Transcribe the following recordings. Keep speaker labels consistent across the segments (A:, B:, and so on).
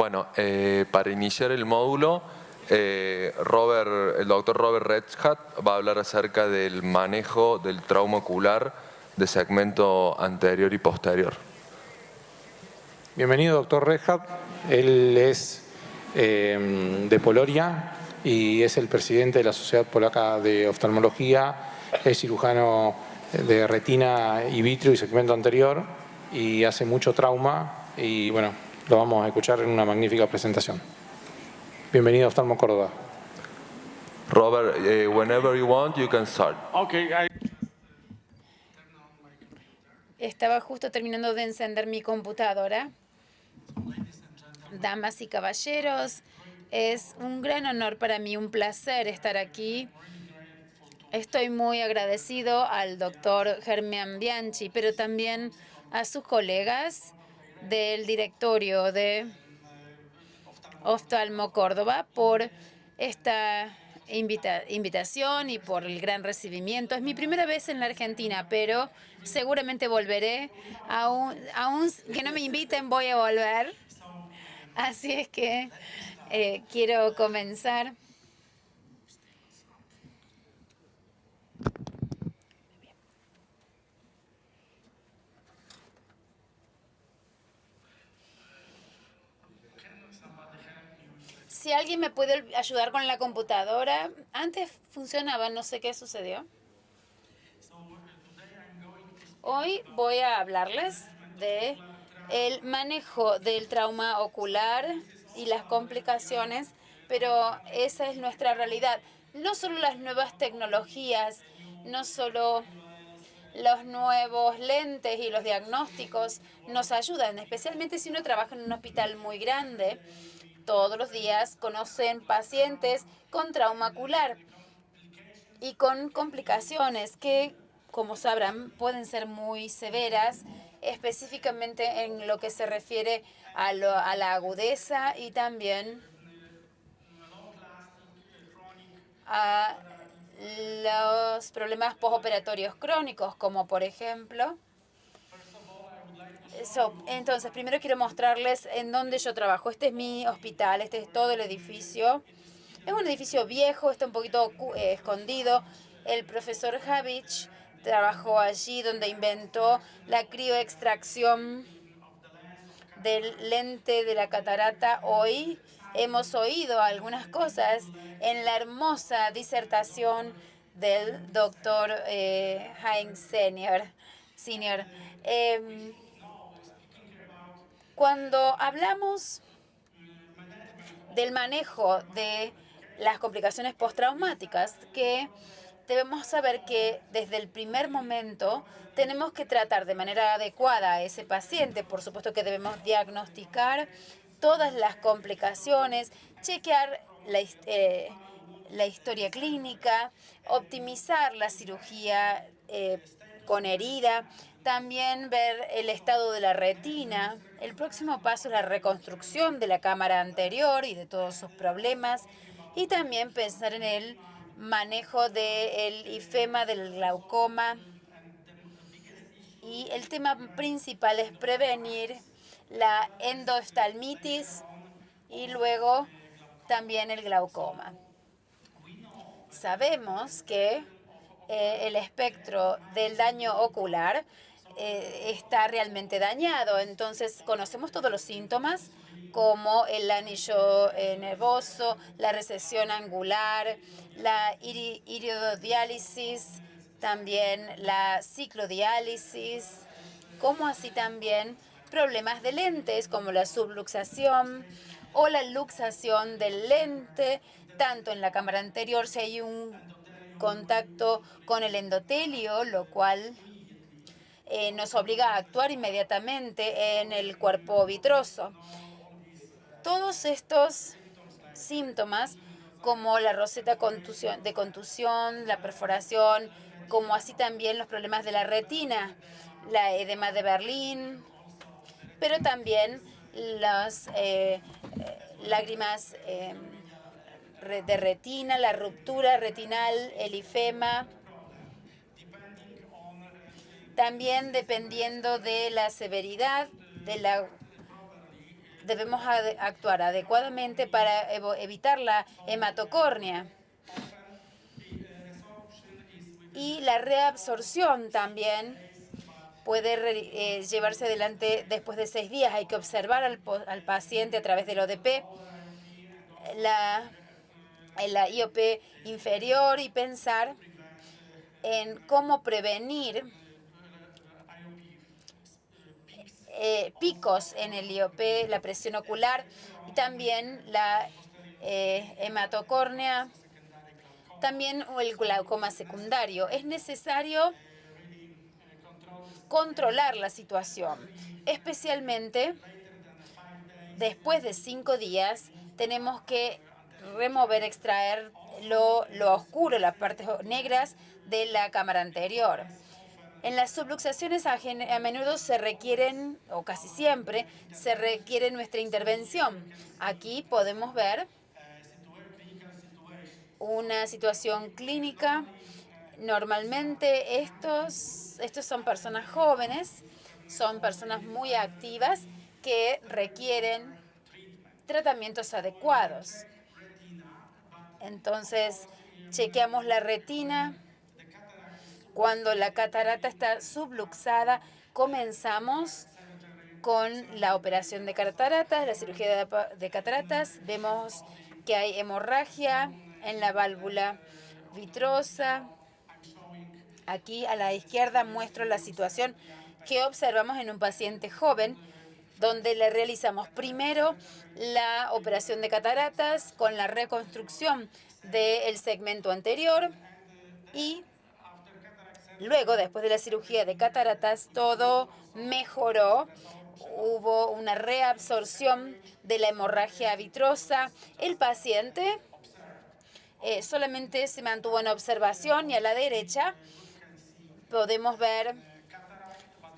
A: Bueno, para iniciar el módulo, el doctor Robert Redhat va a hablar acerca del manejo del trauma ocular de segmento anterior y posterior.
B: Bienvenido, doctor Redhat. Él es de Polonia y es el presidente de la Sociedad Polaca de Oftalmología, es cirujano de retina y vitrio y segmento anterior y hace mucho trauma y bueno, lo vamos a escuchar en una magnífica presentación. Bienvenido a Oftalmo Córdoba.
A: Robert, whenever you want, you can start.
C: Okay,
D: Estaba justo terminando de encender mi computadora. Damas y caballeros, es un gran honor para mí, un placer estar aquí. Estoy muy agradecido al doctor Germán Bianchi, pero también a sus colegas del directorio de Oftalmo Córdoba por esta invitación y por el gran recibimiento. Es mi primera vez en la Argentina, pero seguramente volveré. Aún que no me inviten, voy a volver. Así es que quiero comenzar. Si alguien me puede ayudar con la computadora. Antes funcionaba, no sé qué sucedió. Hoy voy a hablarles de el manejo del trauma ocular y las complicaciones, pero esa es nuestra realidad. No solo las nuevas tecnologías, no solo los nuevos lentes y los diagnósticos nos ayudan, especialmente si uno trabaja en un hospital muy grande. Todos los días conocen pacientes con trauma ocular y con complicaciones que, como sabrán, pueden ser muy severas, específicamente en lo que se refiere a la agudeza y también a los problemas postoperatorios crónicos, como por ejemplo. Entonces, primero quiero mostrarles en dónde yo trabajo. Este es mi hospital, este es todo el edificio. Es un edificio viejo, está un poquito escondido. El profesor Havich trabajó allí donde inventó la crioextracción del lente de la catarata. Hoy hemos oído algunas cosas en la hermosa disertación del doctor Heinz Senior. Cuando hablamos del manejo de las complicaciones postraumáticas, que debemos saber que desde el primer momento tenemos que tratar de manera adecuada a ese paciente. Por supuesto que debemos diagnosticar todas las complicaciones, chequear la historia clínica, optimizar la cirugía con herida, también ver el estado de la retina. El próximo paso es la reconstrucción de la cámara anterior y de todos sus problemas, y también pensar en el manejo del ifema, del glaucoma. Y el tema principal es prevenir la endoftalmitis y luego también el glaucoma. Sabemos que el espectro del daño ocular está realmente dañado. Entonces, conocemos todos los síntomas, como el anillo nervoso, la recesión angular, la iridodiálisis, también la ciclodiálisis, como así también problemas de lentes, como la subluxación o la luxación del lente, tanto en la cámara anterior si hay un contacto con el endotelio, lo cual nos obliga a actuar inmediatamente en el cuerpo vitroso. Todos estos síntomas, como la roseta de contusión, la perforación, como así también los problemas de la retina, la edema de Berlín, pero también las lágrimas de retina, la ruptura retinal, el ifema. También dependiendo de la severidad debemos actuar adecuadamente para evitar la hematocórnea. Y la reabsorción también puede llevarse adelante después de 6 días. Hay que observar al paciente a través del ODP, la IOP inferior y pensar en cómo prevenir picos en el IOP, la presión ocular y también la hematocórnea, también el glaucoma secundario. Es necesario controlar la situación, especialmente después de 5 días tenemos que remover, extraer lo oscuro, las partes negras de la cámara anterior. En las subluxaciones a menudo se requieren, o casi siempre, se requiere nuestra intervención. Aquí podemos ver una situación clínica. Normalmente estos son personas jóvenes, son personas muy activas que requieren tratamientos adecuados. Entonces, chequeamos la retina. Cuando la catarata está subluxada, comenzamos con la operación de cataratas, la cirugía de cataratas. Vemos que hay hemorragia en la válvula vitrosa. Aquí a la izquierda muestro la situación que observamos en un paciente joven, donde le realizamos primero la operación de cataratas con la reconstrucción del segmento anterior y luego, después de la cirugía de cataratas, todo mejoró. Hubo una reabsorción de la hemorragia vitrosa. El paciente solamente se mantuvo en observación y a la derecha podemos ver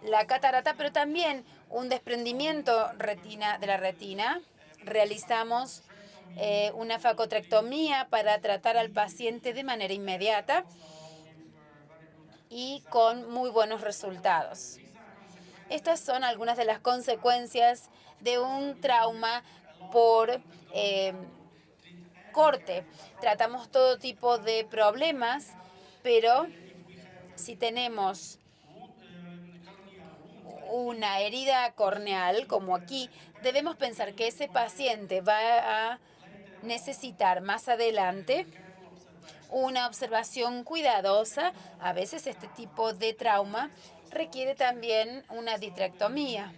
D: la catarata, pero también un desprendimiento de la retina. Realizamos una facotrectomía para tratar al paciente de manera inmediata y con muy buenos resultados. Estas son algunas de las consecuencias de un trauma por corte. Tratamos todo tipo de problemas, pero si tenemos una herida corneal, como aquí, debemos pensar que ese paciente va a necesitar más adelante una observación cuidadosa. A veces este tipo de trauma requiere también una vitrectomía.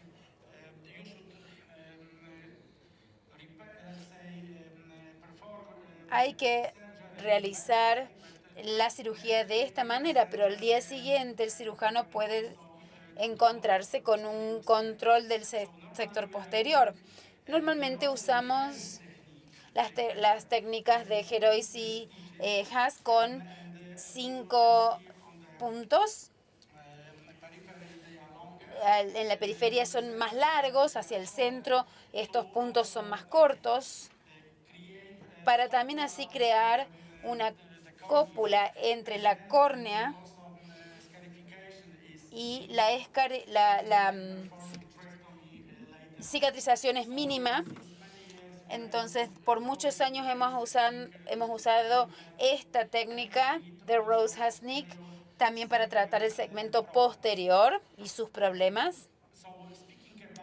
D: Hay que realizar la cirugía de esta manera, pero al día siguiente el cirujano puede encontrarse con un control del sector posterior. Normalmente usamos las técnicas de Gerois y Haas con 5 puntos. En la periferia son más largos, hacia el centro estos puntos son más cortos, para también así crear una cópula entre la córnea y la cicatrización es mínima. Entonces, por muchos años hemos usado esta técnica de Rose-Hasnick también para tratar el segmento posterior y sus problemas.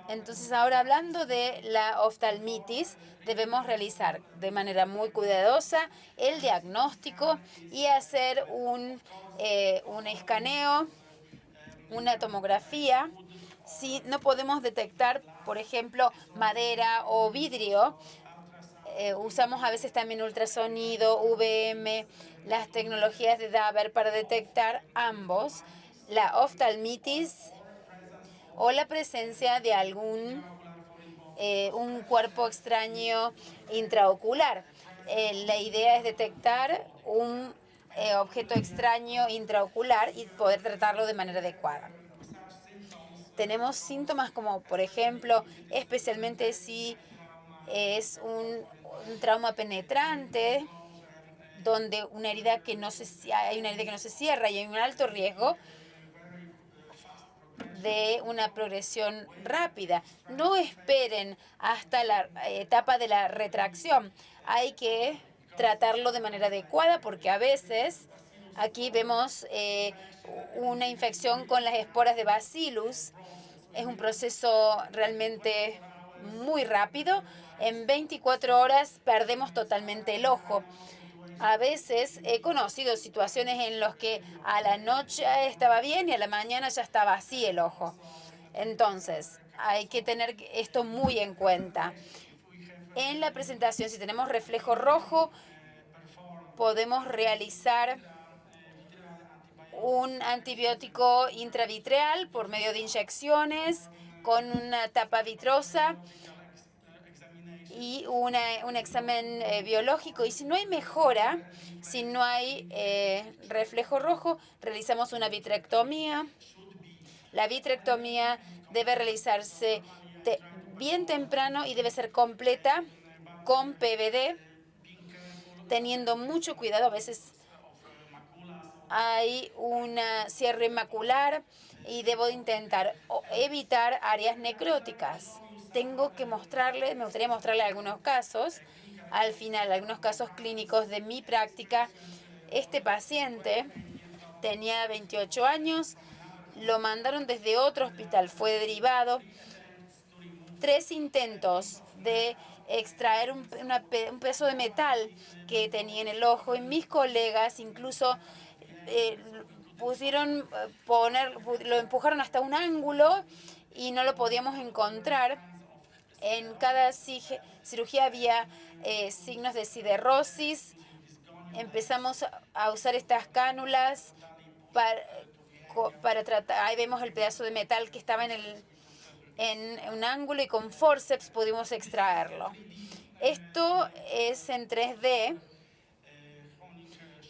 D: Entonces, ahora hablando de la oftalmitis, debemos realizar de manera muy cuidadosa el diagnóstico y hacer un escaneo, una tomografía. Si no podemos detectar, por ejemplo, madera o vidrio, usamos a veces también ultrasonido, VM, las tecnologías de Daaber para detectar ambos, la oftalmitis o la presencia de un cuerpo extraño intraocular. La idea es detectar un objeto extraño intraocular y poder tratarlo de manera adecuada. Tenemos síntomas como, por ejemplo, especialmente si es un trauma penetrante, donde hay una herida que no se cierra y hay un alto riesgo. de una progresión rápida. No esperen hasta la etapa de la retracción. Hay que tratarlo de manera adecuada porque a veces aquí vemos una infección con las esporas de Bacillus. Es un proceso realmente muy rápido. En 24 horas perdemos totalmente el ojo. A veces he conocido situaciones en las que a la noche estaba bien y a la mañana ya estaba así el ojo. Entonces, hay que tener esto muy en cuenta. En la presentación, si tenemos reflejo rojo, podemos realizar un antibiótico intravitreal por medio de inyecciones con una tapa vitrosa y un examen biológico. Y si no hay mejora, si no hay reflejo rojo, realizamos una vitrectomía. La vitrectomía debe realizarse bien temprano y debe ser completa con PVD, teniendo mucho cuidado. A veces hay un cierre macular y debo intentar evitar áreas necróticas. Me gustaría mostrarle algunos casos, al final, algunos casos clínicos de mi práctica. Este paciente tenía 28 años, lo mandaron desde otro hospital, fue derivado. 3 intentos de extraer un pedazo de metal que tenía en el ojo y mis colegas incluso lo empujaron hasta un ángulo y no lo podíamos encontrar. En cada cirugía había signos de siderosis. Empezamos a usar estas cánulas para tratar. Ahí vemos el pedazo de metal que estaba en un ángulo y con forceps pudimos extraerlo. Esto es en 3D.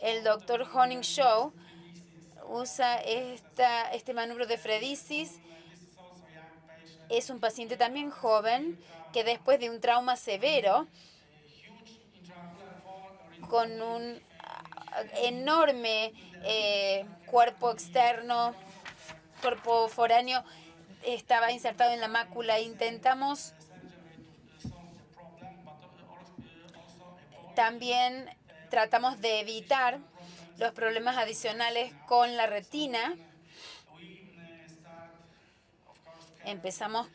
D: El doctor Honing Shaw usa este manubrio de Fredicis. Es un paciente también joven que después de un trauma severo, con un enorme cuerpo externo, cuerpo foráneo, estaba insertado en la mácula. También tratamos de evitar los problemas adicionales con la retina. Empezamos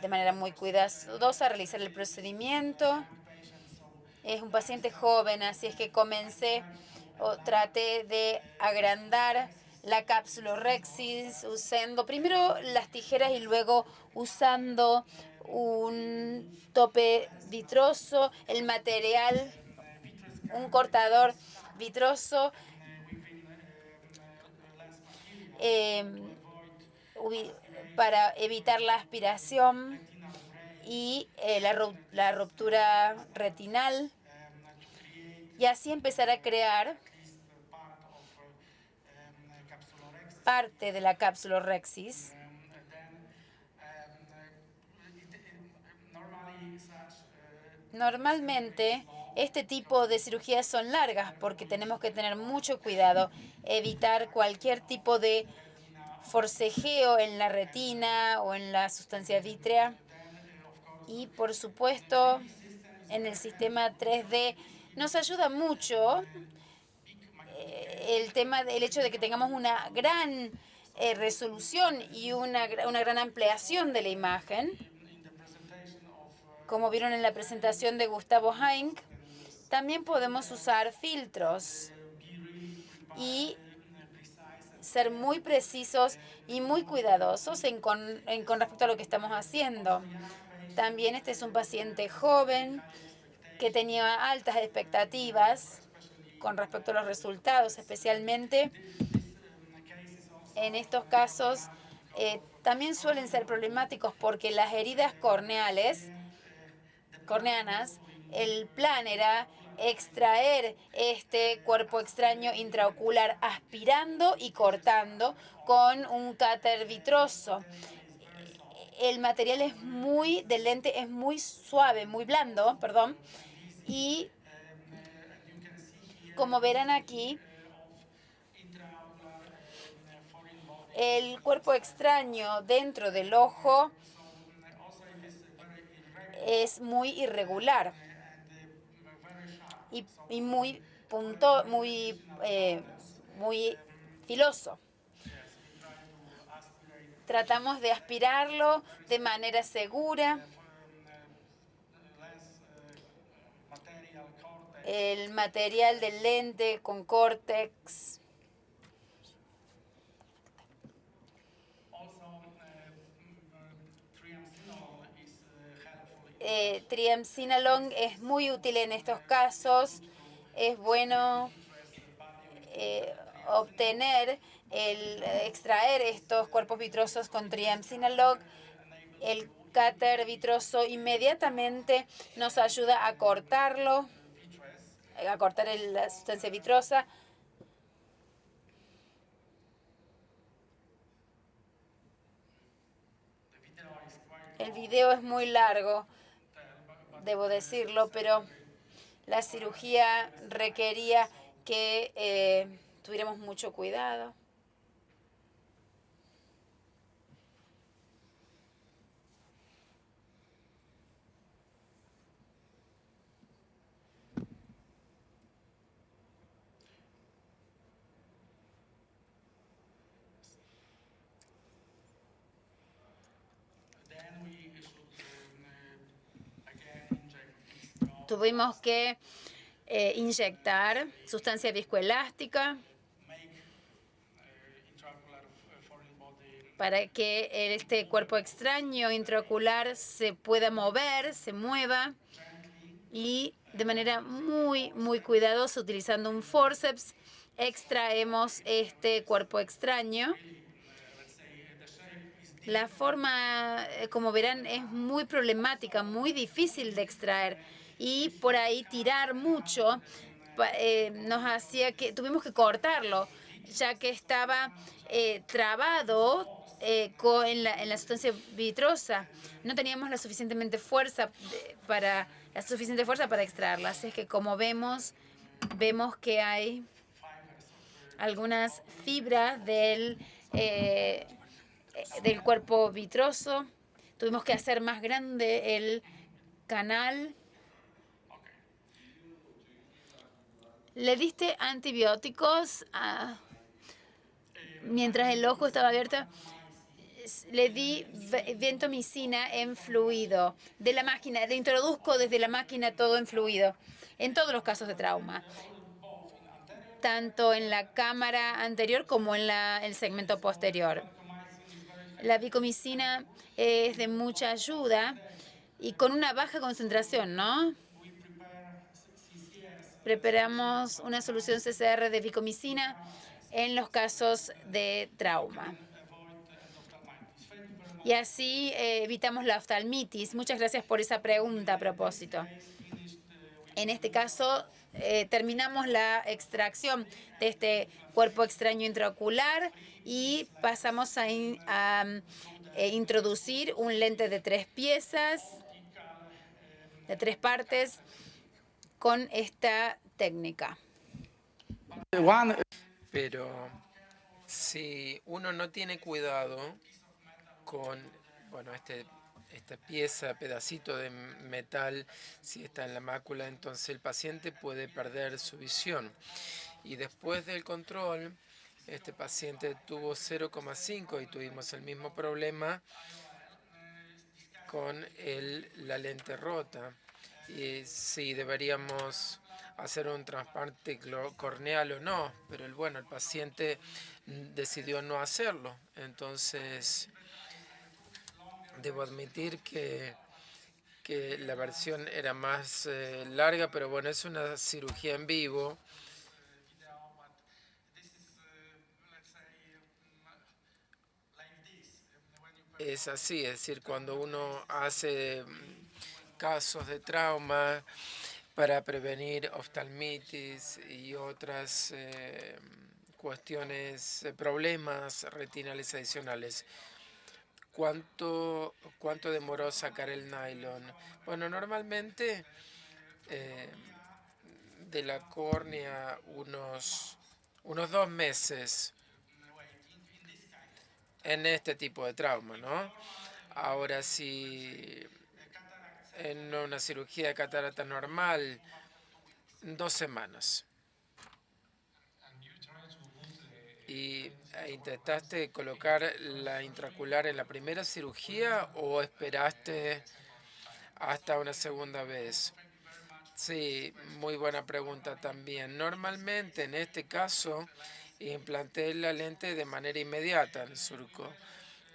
D: de manera muy cuidadosa a realizar el procedimiento. Es un paciente joven, así es que traté de agrandar la cápsula Rexis usando primero las tijeras y luego usando un tope vitroso, el material, un cortador vitroso para evitar la aspiración y la ruptura retinal, y así empezar a crear parte de la cápsula Rexis. Normalmente, este tipo de cirugías son largas porque tenemos que tener mucho cuidado, evitar cualquier tipo de forcejeo en la retina o en la sustancia vítrea. Y, por supuesto, en el sistema 3D nos ayuda mucho el hecho de que tengamos una gran resolución y una gran ampliación de la imagen. Como vieron en la presentación de Gustavo Heink, también podemos usar filtros y ser muy precisos y muy cuidadosos con respecto a lo que estamos haciendo. También este es un paciente joven que tenía altas expectativas con respecto a los resultados, especialmente en estos casos también suelen ser problemáticos porque las heridas corneanas, el plan era extraer este cuerpo extraño intraocular aspirando y cortando con un cáter vitroso. El material del lente es muy suave, muy blando, perdón, y como verán aquí, El cuerpo extraño dentro del ojo es muy irregular y muy muy filoso. Tratamos de aspirarlo de manera segura. El material del lente con córtex. Triamcinolone es muy útil en estos casos. Es bueno extraer estos cuerpos vitrosos con triamcinolone. El cáter vitroso inmediatamente nos ayuda a cortarlo, a cortar la sustancia vitrosa. El video es muy largo, debo decirlo, pero la cirugía requería que tuviéramos mucho cuidado. Tuvimos que inyectar sustancia viscoelástica para que este cuerpo extraño intraocular se pueda mover, se mueva, y de manera muy, muy cuidadosa, utilizando un forceps, extraemos este cuerpo extraño. La forma, como verán, es muy problemática, muy difícil de extraer, y por ahí tirar mucho nos hacía que tuvimos que cortarlo, ya que estaba trabado en la sustancia vitrosa. No teníamos la suficiente fuerza para extraerla. Así es que, como vemos que hay algunas fibras del cuerpo vitroso. Tuvimos que hacer más grande el canal. ¿Le diste antibióticos mientras el ojo estaba abierto? Le di ventomicina en fluido de la máquina. Le introduzco desde la máquina todo en fluido, en todos los casos de trauma, tanto en la cámara anterior como en el segmento posterior. La vicomicina es de mucha ayuda y con una baja concentración, ¿no? Preparamos una solución CCR de vicomicina en los casos de trauma. Y así evitamos la oftalmitis. Muchas gracias por esa pregunta a propósito. En este caso, terminamos la extracción de este cuerpo extraño intraocular y pasamos a introducir un lente de 3 piezas, de 3 partes, con esta técnica.
C: Pero si uno no tiene cuidado con, bueno, esta pieza, pedacito de metal, si está en la mácula, entonces el paciente puede perder su visión. Y después del control, este paciente tuvo 0,5 y tuvimos el mismo problema con la lente rota. Y si deberíamos hacer un trasplante corneal o no, pero el paciente decidió no hacerlo. Entonces, debo admitir que la versión era más larga, pero bueno, es una cirugía en vivo. Es así, es decir, cuando uno hace casos de trauma para prevenir oftalmitis y otras cuestiones, problemas retinales adicionales. ¿Cuánto demoró sacar el nylon? Bueno, normalmente de la córnea unos 2 meses. en este tipo de trauma, ¿no? Ahora, si en una cirugía de catarata normal, 2 semanas. ¿Y intentaste colocar la intraocular en la primera cirugía o esperaste hasta una segunda vez? Sí, muy buena pregunta también. Normalmente en este caso implanté la lente de manera inmediata en el surco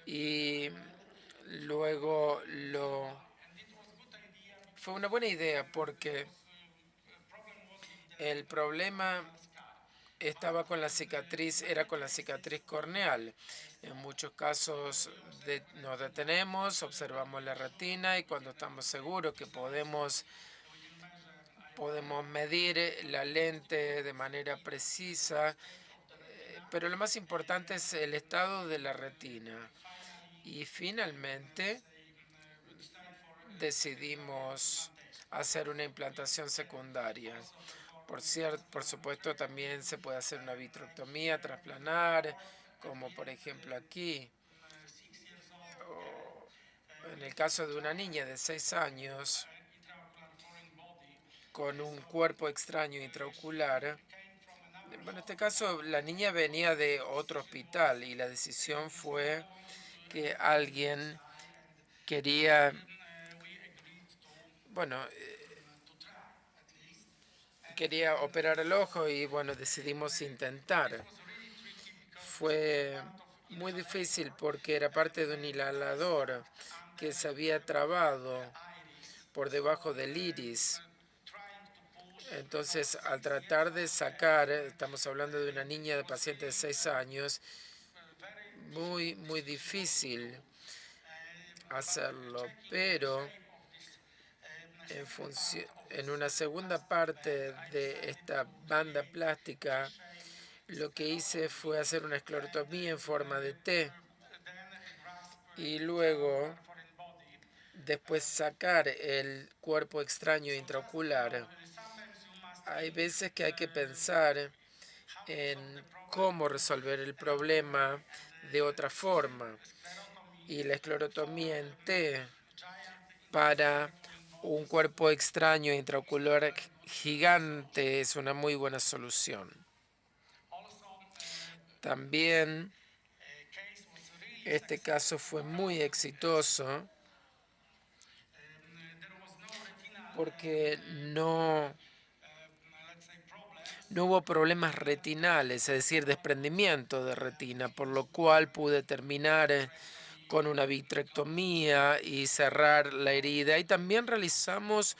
C: y luego fue una buena idea porque el problema estaba con la cicatriz, era con la cicatriz corneal. En muchos casos nos detenemos, observamos la retina y cuando estamos seguros que podemos medir la lente de manera precisa, pero lo más importante es el estado de la retina. Y finalmente decidimos hacer una implantación secundaria. Por supuesto, también se puede hacer una vitrectomía trasplanar, como por ejemplo aquí. O en el caso de una niña de 6 años con un cuerpo extraño intraocular. Bueno, en este caso la niña venía de otro hospital y la decisión fue que alguien quería, bueno, quería operar el ojo y bueno, decidimos intentar. Fue muy difícil porque era parte de un inhalador que se había trabado por debajo del iris. Entonces, al tratar de sacar, estamos hablando de una niña de paciente de 6 años, muy difícil hacerlo, pero en una segunda parte de esta banda plástica, lo que hice fue hacer una esclerotomía en forma de T y luego después sacar el cuerpo extraño intraocular. Hay veces que hay que pensar en cómo resolver el problema de otra forma. Y la esclerotomía en T para un cuerpo extraño intraocular gigante es una muy buena solución. También este caso fue muy exitoso porque no hubo problemas retinales, es decir, desprendimiento de retina, por lo cual pude terminar con una vitrectomía y cerrar la herida. Y también realizamos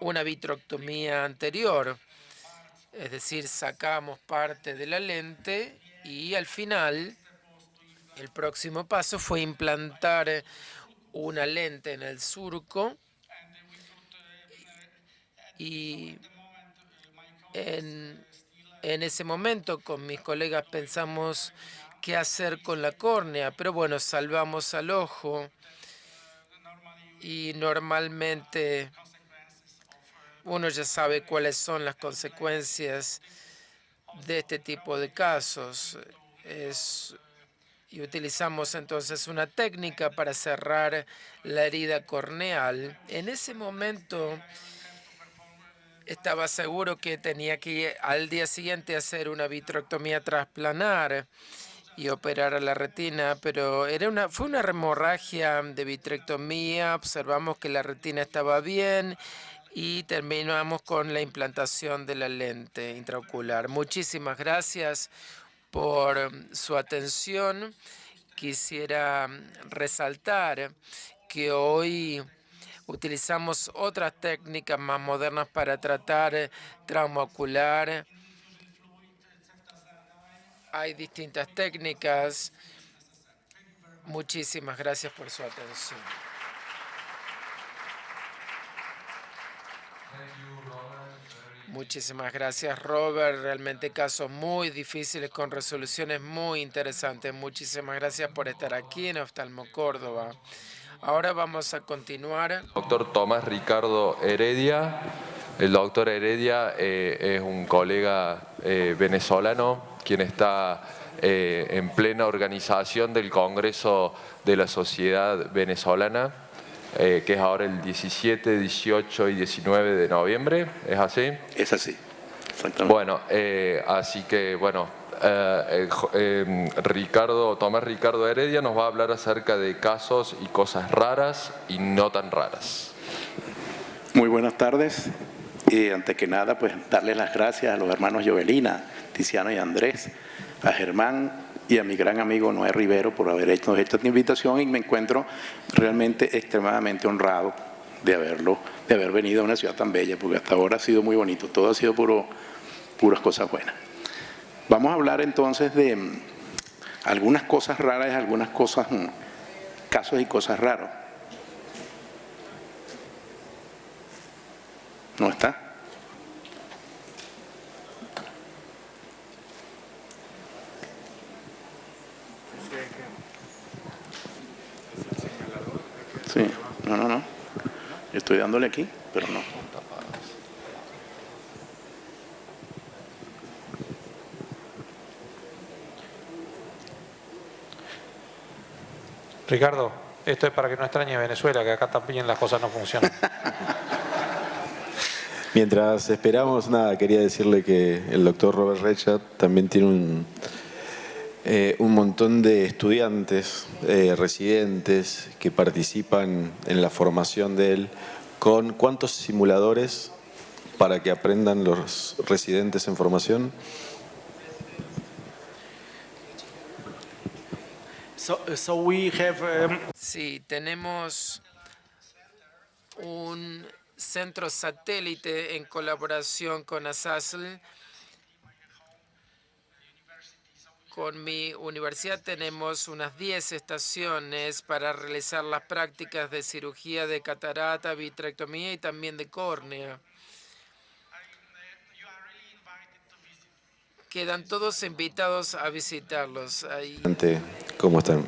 C: una vitrectomía anterior, es decir, sacamos parte de la lente y al final el próximo paso fue implantar una lente en el surco y en ese momento con mis colegas pensamos qué hacer con la córnea, pero bueno, salvamos al ojo y normalmente uno ya sabe cuáles son las consecuencias de este tipo de casos. Y utilizamos entonces una técnica para cerrar la herida corneal. En ese momento estaba seguro que tenía que ir al día siguiente hacer una vitrectomía trasplanar y operar a la retina, pero fue una hemorragia de vitrectomía. Observamos que la retina estaba bien y terminamos con la implantación de la lente intraocular. Muchísimas gracias por su atención. Quisiera resaltar que hoy utilizamos otras técnicas más modernas para tratar trauma ocular. Hay distintas técnicas. Muchísimas gracias por su atención. Muchísimas gracias, Robert. Realmente casos muy difíciles con resoluciones muy interesantes. Muchísimas gracias por estar aquí en Oftalmo Córdoba. Ahora vamos a continuar.
A: Doctor Tomás Ricardo Heredia. El doctor Heredia es un colega venezolano quien está en plena organización del Congreso de la Sociedad Venezolana, que es ahora el 17, 18 y 19 de noviembre, ¿es así?
E: Es así, exactamente.
A: Bueno, así que, bueno, Tomás Ricardo Heredia nos va a hablar acerca de casos y cosas raras y no tan raras.
E: Muy buenas tardes. Antes que nada, pues darles las gracias a los hermanos Jovelina, Tiziano y Andrés, a Germán y a mi gran amigo Noé Rivero por haber hecho esta invitación, y me encuentro realmente extremadamente honrado de haber venido a una ciudad tan bella, porque hasta ahora ha sido muy bonito, todo ha sido puras cosas buenas. Vamos a hablar entonces de algunas cosas raras, algunas cosas, casos y cosas raros. ¿No está? Sí, no. Yo estoy dándole aquí, pero no.
B: Ricardo, esto es para que no extrañe Venezuela, que acá también las cosas no funcionan.
F: Mientras esperamos, nada, quería decirle que el doctor Robert Redtchat también tiene un montón de estudiantes, residentes, que participan en la formación de él, con ¿cuántos simuladores para que aprendan los residentes en formación?
C: Sí, tenemos un centro satélite en colaboración con ASASL. Con mi universidad tenemos unas 10 estaciones para realizar las prácticas de cirugía de catarata, vitrectomía y también de córnea. Quedan todos invitados a visitarlos.
F: ¿Cómo están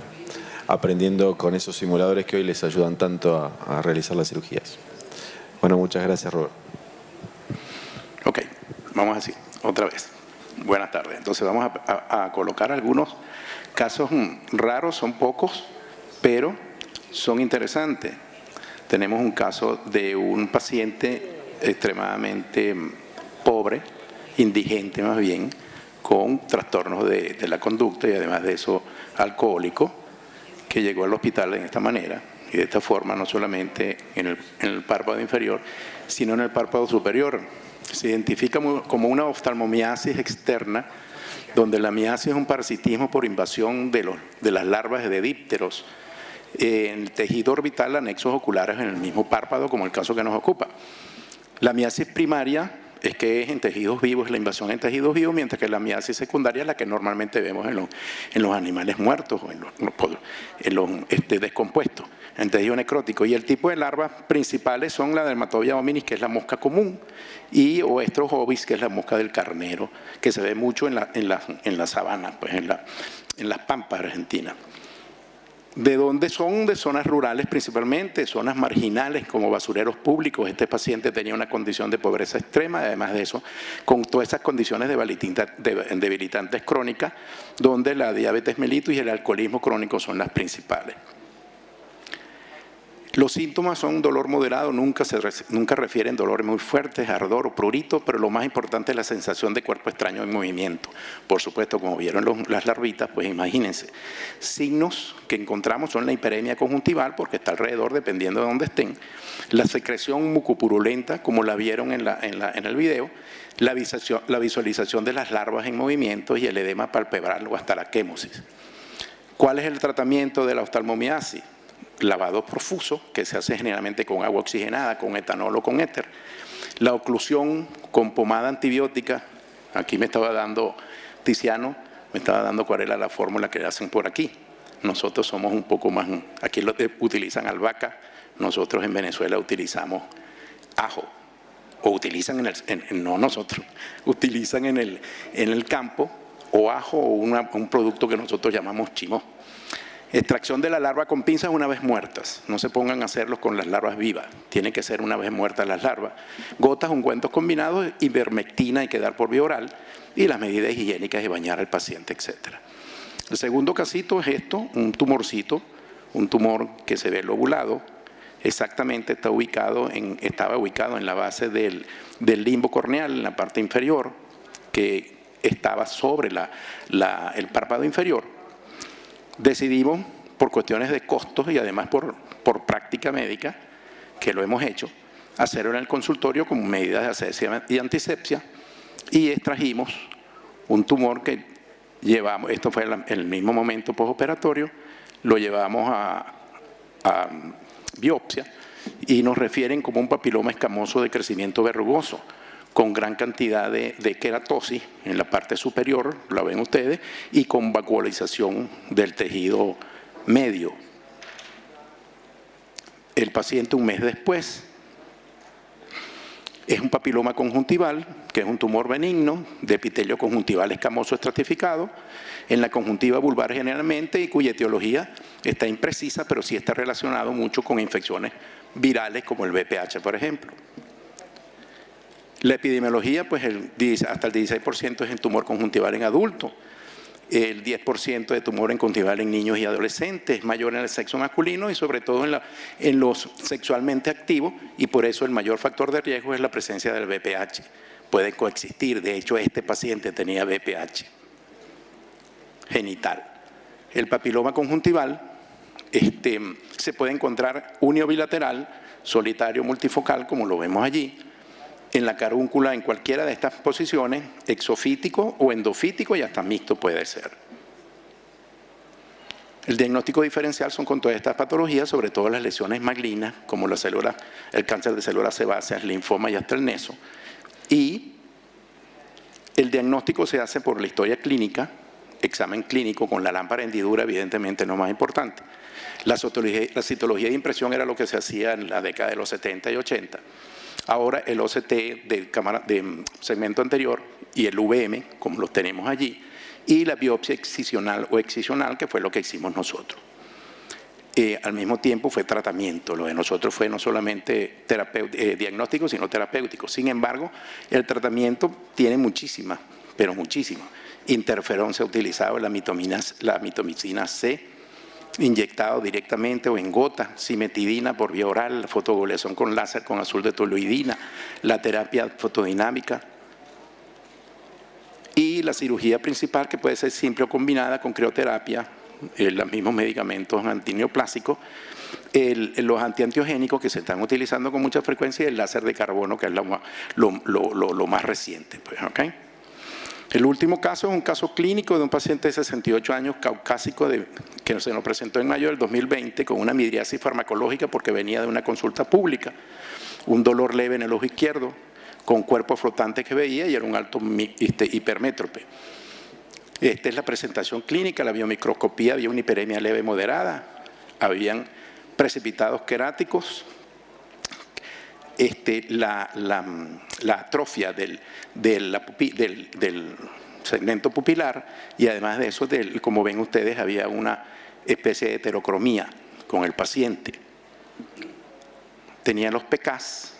F: aprendiendo con esos simuladores que hoy les ayudan tanto a realizar las cirugías? Bueno, muchas gracias, Robert.
E: Ok, vamos así, otra vez. Buenas tardes. Entonces vamos a colocar algunos casos raros, son pocos, pero son interesantes. Tenemos un caso de un paciente extremadamente pobre, indigente más bien, con trastornos de la conducta y además de eso alcohólico, que llegó al hospital de esta manera y de esta forma, no solamente en el párpado inferior, sino en el párpado superior. Se identifica como una oftalmomiasis externa, donde la miasis es un parasitismo por invasión de las larvas de dípteros en el tejido orbital, anexos oculares en el mismo párpado, como el caso que nos ocupa. La miasis primaria es que es en tejidos vivos, la invasión en tejidos vivos, mientras que la miasis secundaria es la que normalmente vemos en los animales muertos o en los descompuestos, en tejido necrótico. Y el tipo de larvas principales son la Dermatobia hominis, que es la mosca común, y Oestros ovis, que es la mosca del carnero, que se ve mucho en la sabana, pues en las pampas argentinas. ¿De dónde son? De zonas rurales principalmente, zonas marginales como basureros públicos. Este paciente tenía una condición de pobreza extrema, además de eso, con todas esas condiciones debilitantes crónicas, donde la diabetes mellitus y el alcoholismo crónico son las principales. Los síntomas son dolor moderado, nunca refieren dolores muy fuertes, ardor o prurito, pero lo más importante es la sensación de cuerpo extraño en movimiento. Por supuesto, como vieron las larvitas, pues imagínense. Signos que encontramos son la hiperemia conjuntival, porque está alrededor, dependiendo de dónde estén, la secreción mucopurulenta, como la vieron en el video, la visualización de las larvas en movimiento y el edema palpebral o hasta la quémosis. ¿Cuál es el tratamiento de la oftalmomiasis? Lavado profuso, que se hace generalmente con agua oxigenada, con etanol o con éter. La oclusión con pomada antibiótica, aquí me estaba dando Tiziano, me estaba dando cuál era la fórmula que hacen por aquí. Nosotros somos un poco más, aquí utilizan albahaca, nosotros en Venezuela utilizamos ajo, o utilizan no nosotros, utilizan en el campo o ajo o un producto que nosotros llamamos chimó. Extracción de la larva con pinzas una vez muertas. No se pongan a hacerlos con las larvas vivas. Tienen que ser una vez muertas las larvas. Gotas, ungüentos combinados, ivermectina hay que dar por vía oral y las medidas higiénicas de bañar al paciente, etc. El segundo casito es esto, un tumorcito, un tumor que se ve lobulado. Exactamente estaba ubicado en la base del limbo corneal, en la parte inferior, que estaba sobre el párpado inferior. Decidimos, por cuestiones de costos y además por práctica médica, que lo hemos hecho, hacerlo en el consultorio como medidas de asepsia y antisepsia, y extrajimos un tumor que llevamos, esto fue en el mismo momento postoperatorio, lo llevamos a biopsia y nos refieren como un papiloma escamoso de crecimiento verrugoso, con gran cantidad de queratosis en la parte superior, la ven ustedes, y con vacuolización del tejido medio. El paciente un mes después es un papiloma conjuntival, que es un tumor benigno de epitelio conjuntival escamoso estratificado, en la conjuntiva vulvar generalmente, y cuya etiología está imprecisa, pero sí está relacionado mucho con infecciones virales como el VPH, por ejemplo. La epidemiología, pues hasta el 16% es en tumor conjuntival en adultos, el 10% de tumor en conjuntival en niños y adolescentes, es mayor en el sexo masculino y sobre todo en los sexualmente activos, y por eso el mayor factor de riesgo es la presencia del VPH. Puede coexistir, de hecho este paciente tenía VPH genital. El papiloma conjuntival se puede encontrar uniobilateral, solitario, multifocal, como lo vemos allí, en la carúncula en cualquiera de estas posiciones, exofítico o endofítico y hasta mixto puede ser. El diagnóstico diferencial son con todas estas patologías, sobre todo las lesiones malignas, como el cáncer de células sebáceas, linfoma y hasta el neso. Y el diagnóstico se hace por la historia clínica, examen clínico con la lámpara hendidura, evidentemente no más importante. La citología de impresión era lo que se hacía en la década de los 70 y 80. Ahora el OCT de segmento anterior y el VM, como los tenemos allí, y la biopsia excisional o excisional, que fue lo que hicimos nosotros. Al mismo tiempo fue tratamiento, lo de nosotros fue no solamente diagnóstico, sino terapéutico. Sin embargo, el tratamiento tiene muchísimas, pero muchísimas. Interferón se ha utilizado, la mitomicina C, inyectado directamente o en gotas, cimetidina por vía oral, la fotoagulación con láser con azul de toluidina, la terapia fotodinámica y la cirugía principal, que puede ser simple o combinada con crioterapia, los mismos medicamentos antineoplásicos, los antiangiogénicos que se están utilizando con mucha frecuencia y el láser de carbono, que es lo más reciente. Pues, ¿okay? El último caso es un caso clínico de un paciente de 68 años caucásico que se nos presentó en mayo del 2020 con una midriasis farmacológica porque venía de una consulta pública, un dolor leve en el ojo izquierdo, con cuerpo flotante que veía y era un alto hipermétrope. Esta es la presentación clínica, la biomicroscopía, había una hiperemia leve moderada, habían precipitados queráticos, la atrofia del segmento pupilar y además de eso, como ven ustedes, había una especie de heterocromía con el paciente. Tenía los PKs,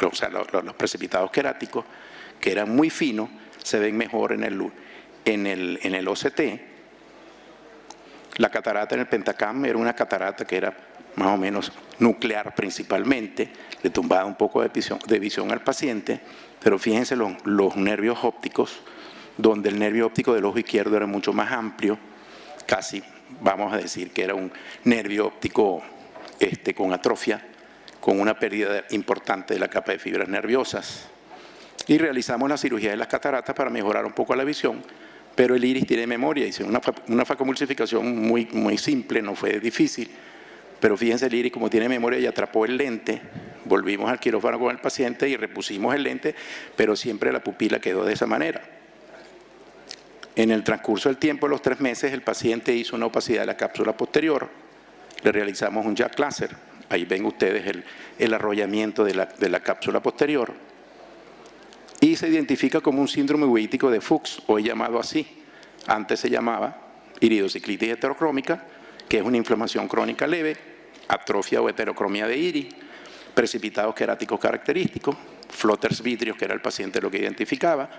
E: o sea, los precipitados queráticos, que eran muy finos, se ven mejor en el OCT. La catarata en el Pentacam era una catarata que era más o menos nuclear principalmente, le tumbaba un poco de visión al paciente, pero fíjense los nervios ópticos, donde el nervio óptico del ojo izquierdo era mucho más amplio, casi vamos a decir que era un nervio óptico con atrofia, con una pérdida importante de la capa de fibras nerviosas. Y realizamos la cirugía de las cataratas para mejorar un poco la visión, pero el iris tiene memoria, hice una facomulsificación muy simple, no fue difícil, pero fíjense el iris como tiene memoria y atrapó el lente, volvimos al quirófano con el paciente y repusimos el lente, pero siempre la pupila quedó de esa manera. En el transcurso del tiempo, los 3 meses, el paciente hizo una opacidad de la cápsula posterior, le realizamos un jack láser, ahí ven ustedes el arrollamiento de la cápsula posterior, y se identifica como un síndrome uveítico de Fuchs, hoy llamado así, antes se llamaba iridociclitis heterocrómica, que es una inflamación crónica leve, atrofia o heterocromía de iris, precipitados queráticos característicos, flotters vítreos, que era el paciente lo que identificaba.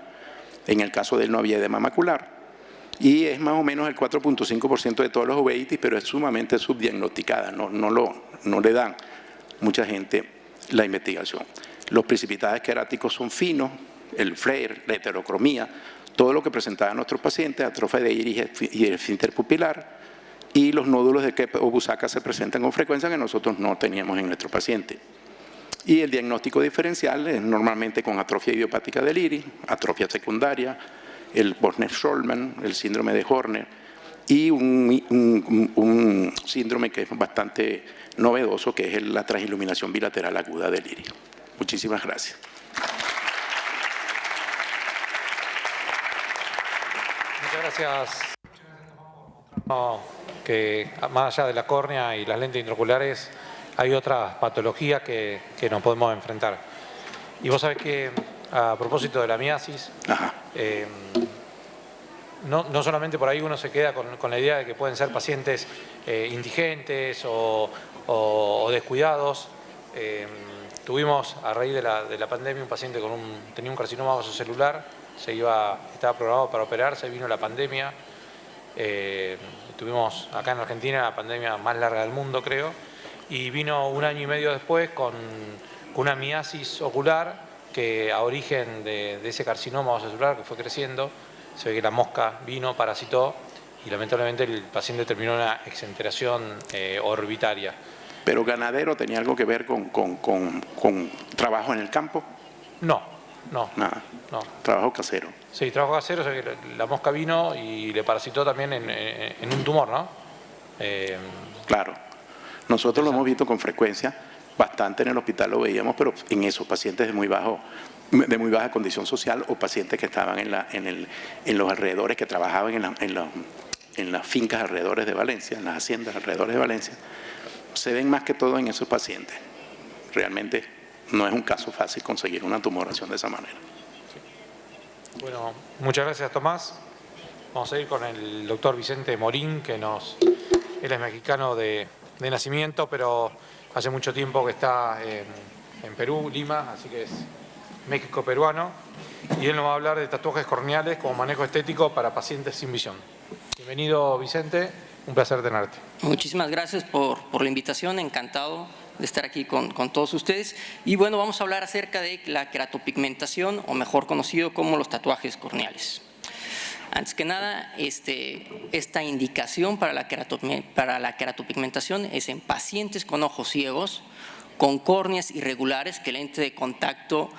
E: En el caso de él no había edema macular. Y es más o menos el 4.5% de todos los uveitis, pero es sumamente subdiagnosticada, no le dan mucha gente la investigación. Los precipitados queráticos son finos, el flare, la heterocromía, todo lo que presentaban nuestros pacientes, atrofia de iris y el esfínter pupilar, y los nódulos de Kep o Busaca se presentan con frecuencia que nosotros no teníamos en nuestro paciente. Y el diagnóstico diferencial es normalmente con atrofia idiopática del iris, atrofia secundaria, el Bosner-Schulman, el síndrome de Horner y un síndrome que es bastante novedoso, que es la transiluminación bilateral aguda del iris. Muchísimas gracias.
B: Muchas gracias. Que más allá de la córnea y las lentes intraoculares hay otras patologías que nos podemos enfrentar. Y vos sabés que a propósito de la miasis, no solamente por ahí uno se queda con la idea de que pueden ser pacientes indigentes o descuidados. Tuvimos a raíz de la pandemia un paciente tenía un carcinoma vasocelular, estaba programado para operarse, vino la pandemia. Tuvimos acá en Argentina la pandemia más larga del mundo, creo, y vino un año y medio después con una miasis ocular que a origen de ese carcinoma vasocelular que fue creciendo, se ve que la mosca vino, parasitó y lamentablemente el paciente terminó en una exenteración orbitaria.
E: ¿Pero ganadero tenía algo que ver con trabajo en el campo?
B: No.
E: Nada.
B: No.
E: Trabajo casero.
B: Sí, trabajo casero, o sea que la mosca vino y le parasitó también en un tumor, ¿no?
E: Claro. Nosotros lo hemos visto con frecuencia, bastante en el hospital lo veíamos, pero en esos pacientes de muy baja condición social o pacientes que estaban en los alrededores, que trabajaban en las fincas alrededores de Valencia, en las haciendas alrededores de Valencia, se ven más que todo en esos pacientes. Realmente no es un caso fácil conseguir una tumoración de esa manera.
B: Bueno, muchas gracias, Tomás. Vamos a ir con el doctor Vicente Morín, él es mexicano de nacimiento, pero hace mucho tiempo que está en Perú, Lima, así que es México-peruano, y él nos va a hablar de tatuajes corneales como manejo estético para pacientes sin visión. Bienvenido, Vicente, un placer tenerte.
G: Muchísimas gracias por la invitación, encantado de estar aquí con todos ustedes. Y bueno, vamos a hablar acerca de la queratopigmentación, o mejor conocido como los tatuajes corneales. Antes que nada, esta indicación para la queratopigmentación es en pacientes con ojos ciegos, con córneas irregulares, que el lente de contacto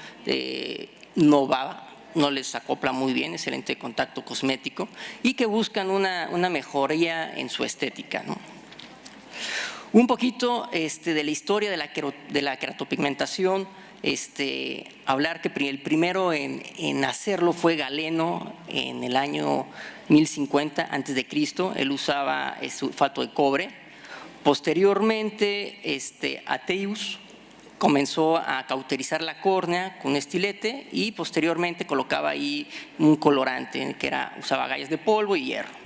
G: no les acopla muy bien, es el lente de contacto cosmético, y que buscan una mejoría en su estética, ¿no? Un poquito de la historia de la queratopigmentación, hablar que el primero en hacerlo fue Galeno en el año 1050 a.C., él usaba sulfato de cobre. Posteriormente, Ateus comenzó a cauterizar la córnea con un estilete y posteriormente colocaba ahí un colorante que usaba agallas de polvo y hierro.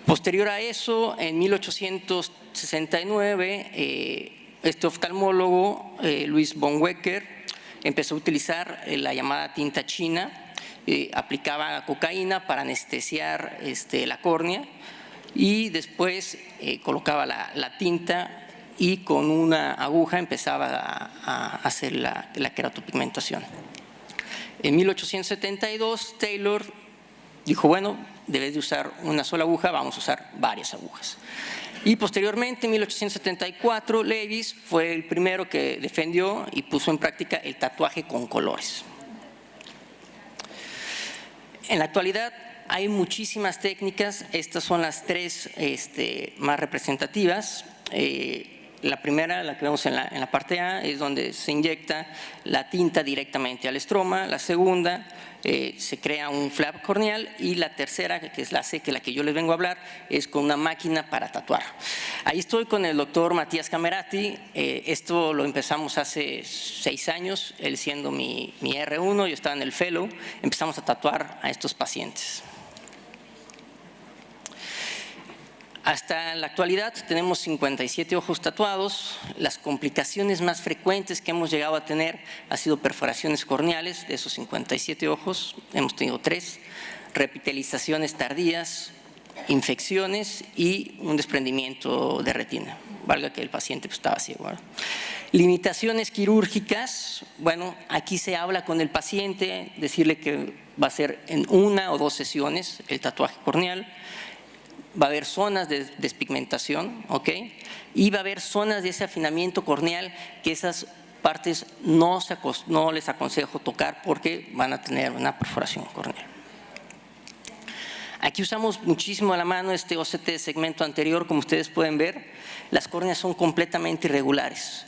G: Posterior a eso, en 1869, este oftalmólogo, Luis von Wecker, empezó a utilizar la llamada tinta china, aplicaba cocaína para anestesiar la córnea y después colocaba la tinta y con una aguja empezaba a hacer la queratopigmentación. En 1872, Taylor dijo, bueno, debes de usar una sola aguja, vamos a usar varias agujas. Y posteriormente, en 1874, Lewis fue el primero que defendió y puso en práctica el tatuaje con colores. En la actualidad hay muchísimas técnicas, estas son las tres más representativas. La primera, la que vemos en la parte A, es donde se inyecta la tinta directamente al estroma. La segunda, se crea un flap corneal, y la tercera, que es la C, que es la que yo les vengo a hablar, es con una máquina para tatuar. Ahí estoy con el doctor Matías Camerati. Esto lo empezamos hace 6 años, él siendo mi R1, yo estaba en el fellow, empezamos a tatuar a estos pacientes. Hasta la actualidad tenemos 57 ojos tatuados. Las complicaciones más frecuentes que hemos llegado a tener han sido perforaciones corneales. De esos 57 ojos hemos tenido 3, repitalizaciones tardías, infecciones y un desprendimiento de retina. Valga que el paciente pues, estaba ciego, ¿verdad? Limitaciones quirúrgicas, bueno, aquí se habla con el paciente, decirle que va a ser en 1 o 2 sesiones el tatuaje corneal. Va a haber zonas de despigmentación, ¿ok? Y va a haber zonas de ese afinamiento corneal que esas partes no les aconsejo tocar porque van a tener una perforación corneal. Aquí usamos muchísimo a la mano este OCT de segmento anterior, como ustedes pueden ver, las córneas son completamente irregulares.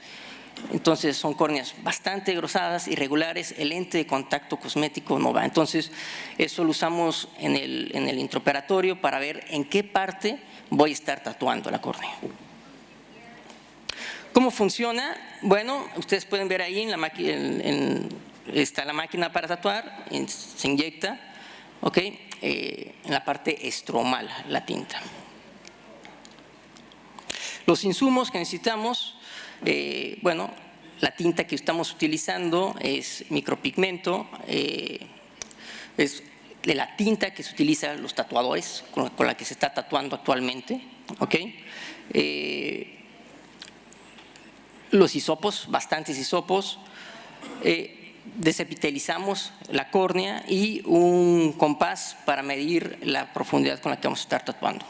G: Entonces son córneas bastante grosadas, irregulares, el lente de contacto cosmético no va. Entonces eso lo usamos en el intraoperatorio para ver en qué parte voy a estar tatuando la córnea. ¿Cómo funciona? Bueno, ustedes pueden ver ahí en la máquina, está la máquina para tatuar, se inyecta, ¿ok? En la parte estromal la tinta. Los insumos que necesitamos, bueno, la tinta que estamos utilizando es micropigmento, es de la tinta que se utiliza en los tatuadores, con la que se está tatuando actualmente, ¿ok? Los hisopos, bastantes hisopos, desepitelizamos la córnea y un compás para medir la profundidad con la que vamos a estar tatuando.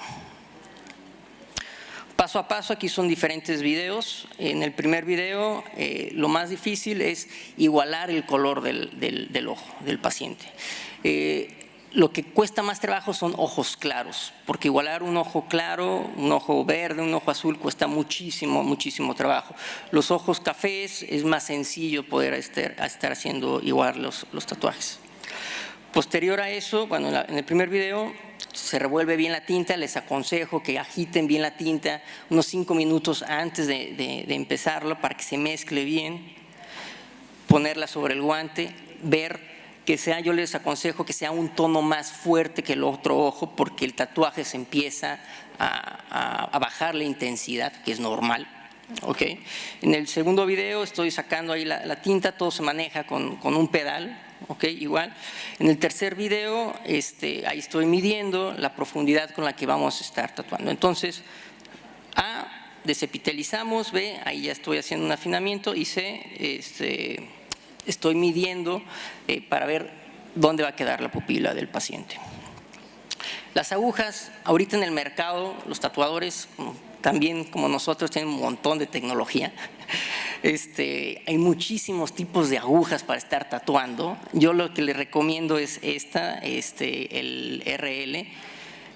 G: Paso a paso, aquí son diferentes videos. En el primer video, lo más difícil es igualar el color del ojo del paciente. Lo que cuesta más trabajo son ojos claros, porque igualar un ojo claro, un ojo verde, un ojo azul cuesta muchísimo, muchísimo trabajo. Los ojos cafés es más sencillo poder estar haciendo igual los tatuajes. Posterior a eso, bueno, en el primer video se revuelve bien la tinta, les aconsejo que agiten bien la tinta unos 5 minutos antes de empezarlo para que se mezcle bien, ponerla sobre el guante, ver que sea, yo les aconsejo que sea un tono más fuerte que el otro ojo porque el tatuaje se empieza a bajar la intensidad, que es normal. ¿Okay? En el segundo video estoy sacando ahí la tinta, todo se maneja con un pedal. Okay, igual. En el tercer video, ahí estoy midiendo la profundidad con la que vamos a estar tatuando. Entonces, A, desepitelizamos, B, ahí ya estoy haciendo un afinamiento y C, estoy midiendo para ver dónde va a quedar la pupila del paciente. Las agujas, ahorita en el mercado, los tatuadores también como nosotros tienen un montón de tecnología. Hay muchísimos tipos de agujas para estar tatuando. Yo lo que les recomiendo es el RL.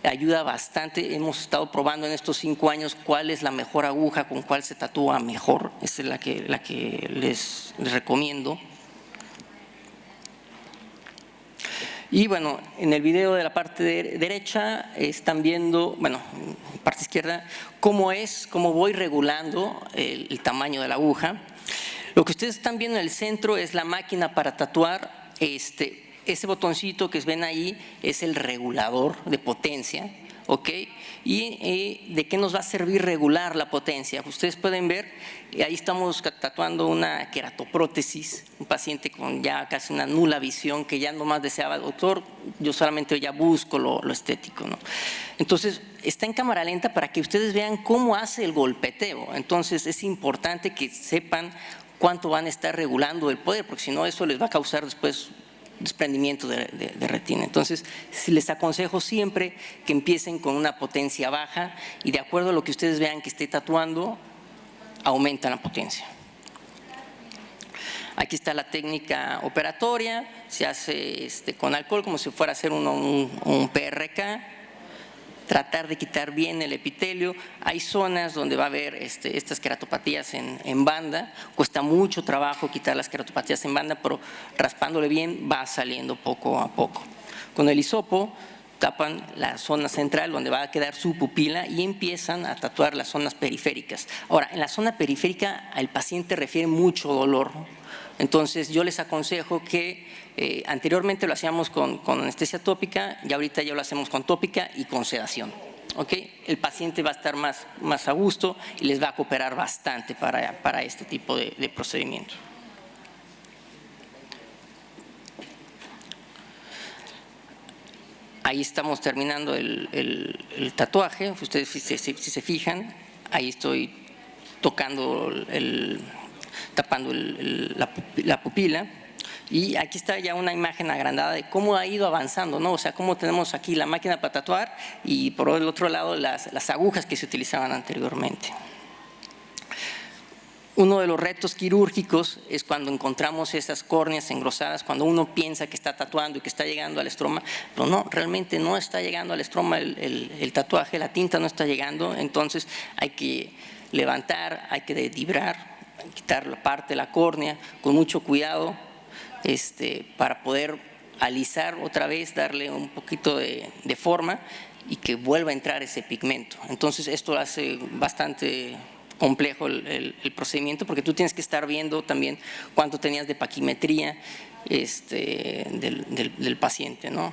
G: Ayuda bastante. Hemos estado probando en estos 5 años cuál es la mejor aguja, con cuál se tatúa mejor. Esa es la que les recomiendo. Y bueno, en el video de la parte derecha están viendo, bueno, parte izquierda, cómo voy regulando el tamaño de la aguja. Lo que ustedes están viendo en el centro es la máquina para tatuar. Ese botoncito que ven ahí es el regulador de potencia, ¿ok? ¿Y de qué nos va a servir regular la potencia? Ustedes pueden ver, ahí estamos tatuando una queratoprótesis, un paciente con ya casi una nula visión que ya nomás deseaba, doctor, yo solamente ya busco lo estético, ¿no? Entonces, está en cámara lenta para que ustedes vean cómo hace el golpeteo. Entonces, es importante que sepan cuánto van a estar regulando el poder, porque si no, eso les va a causar después desprendimiento de retina. Entonces, les aconsejo siempre que empiecen con una potencia baja y de acuerdo a lo que ustedes vean que esté tatuando, aumentan la potencia. Aquí está la técnica operatoria, se hace con alcohol como si fuera a hacer un PRK. Tratar de quitar bien el epitelio. Hay zonas donde va a haber estas queratopatías en banda. Cuesta mucho trabajo quitar las queratopatías en banda, pero raspándole bien va saliendo poco a poco. Con el hisopo tapan la zona central donde va a quedar su pupila y empiezan a tatuar las zonas periféricas. Ahora, en la zona periférica el paciente refiere mucho dolor. Entonces yo les aconsejo que anteriormente lo hacíamos con anestesia tópica y ahorita ya lo hacemos con tópica y con sedación. ¿ok? El paciente va a estar más a gusto y les va a cooperar bastante para este tipo de procedimiento. Ahí estamos terminando el tatuaje. Ustedes si se fijan, ahí estoy tocando, tapando la pupila. Y aquí está ya una imagen agrandada de cómo ha ido avanzando, ¿no? O sea, cómo tenemos aquí la máquina para tatuar y por el otro lado las agujas que se utilizaban anteriormente. Uno de los retos quirúrgicos es cuando encontramos esas córneas engrosadas, cuando uno piensa que está tatuando y que está llegando al estroma, pero no, realmente no está llegando al estroma el tatuaje, la tinta no está llegando, entonces hay que levantar, hay que debridar, quitar la parte de la córnea con mucho cuidado para poder alisar otra vez, darle un poquito de forma y que vuelva a entrar ese pigmento. Entonces esto hace bastante complejo el procedimiento porque tú tienes que estar viendo también cuánto tenías de paquimetría del paciente, ¿no?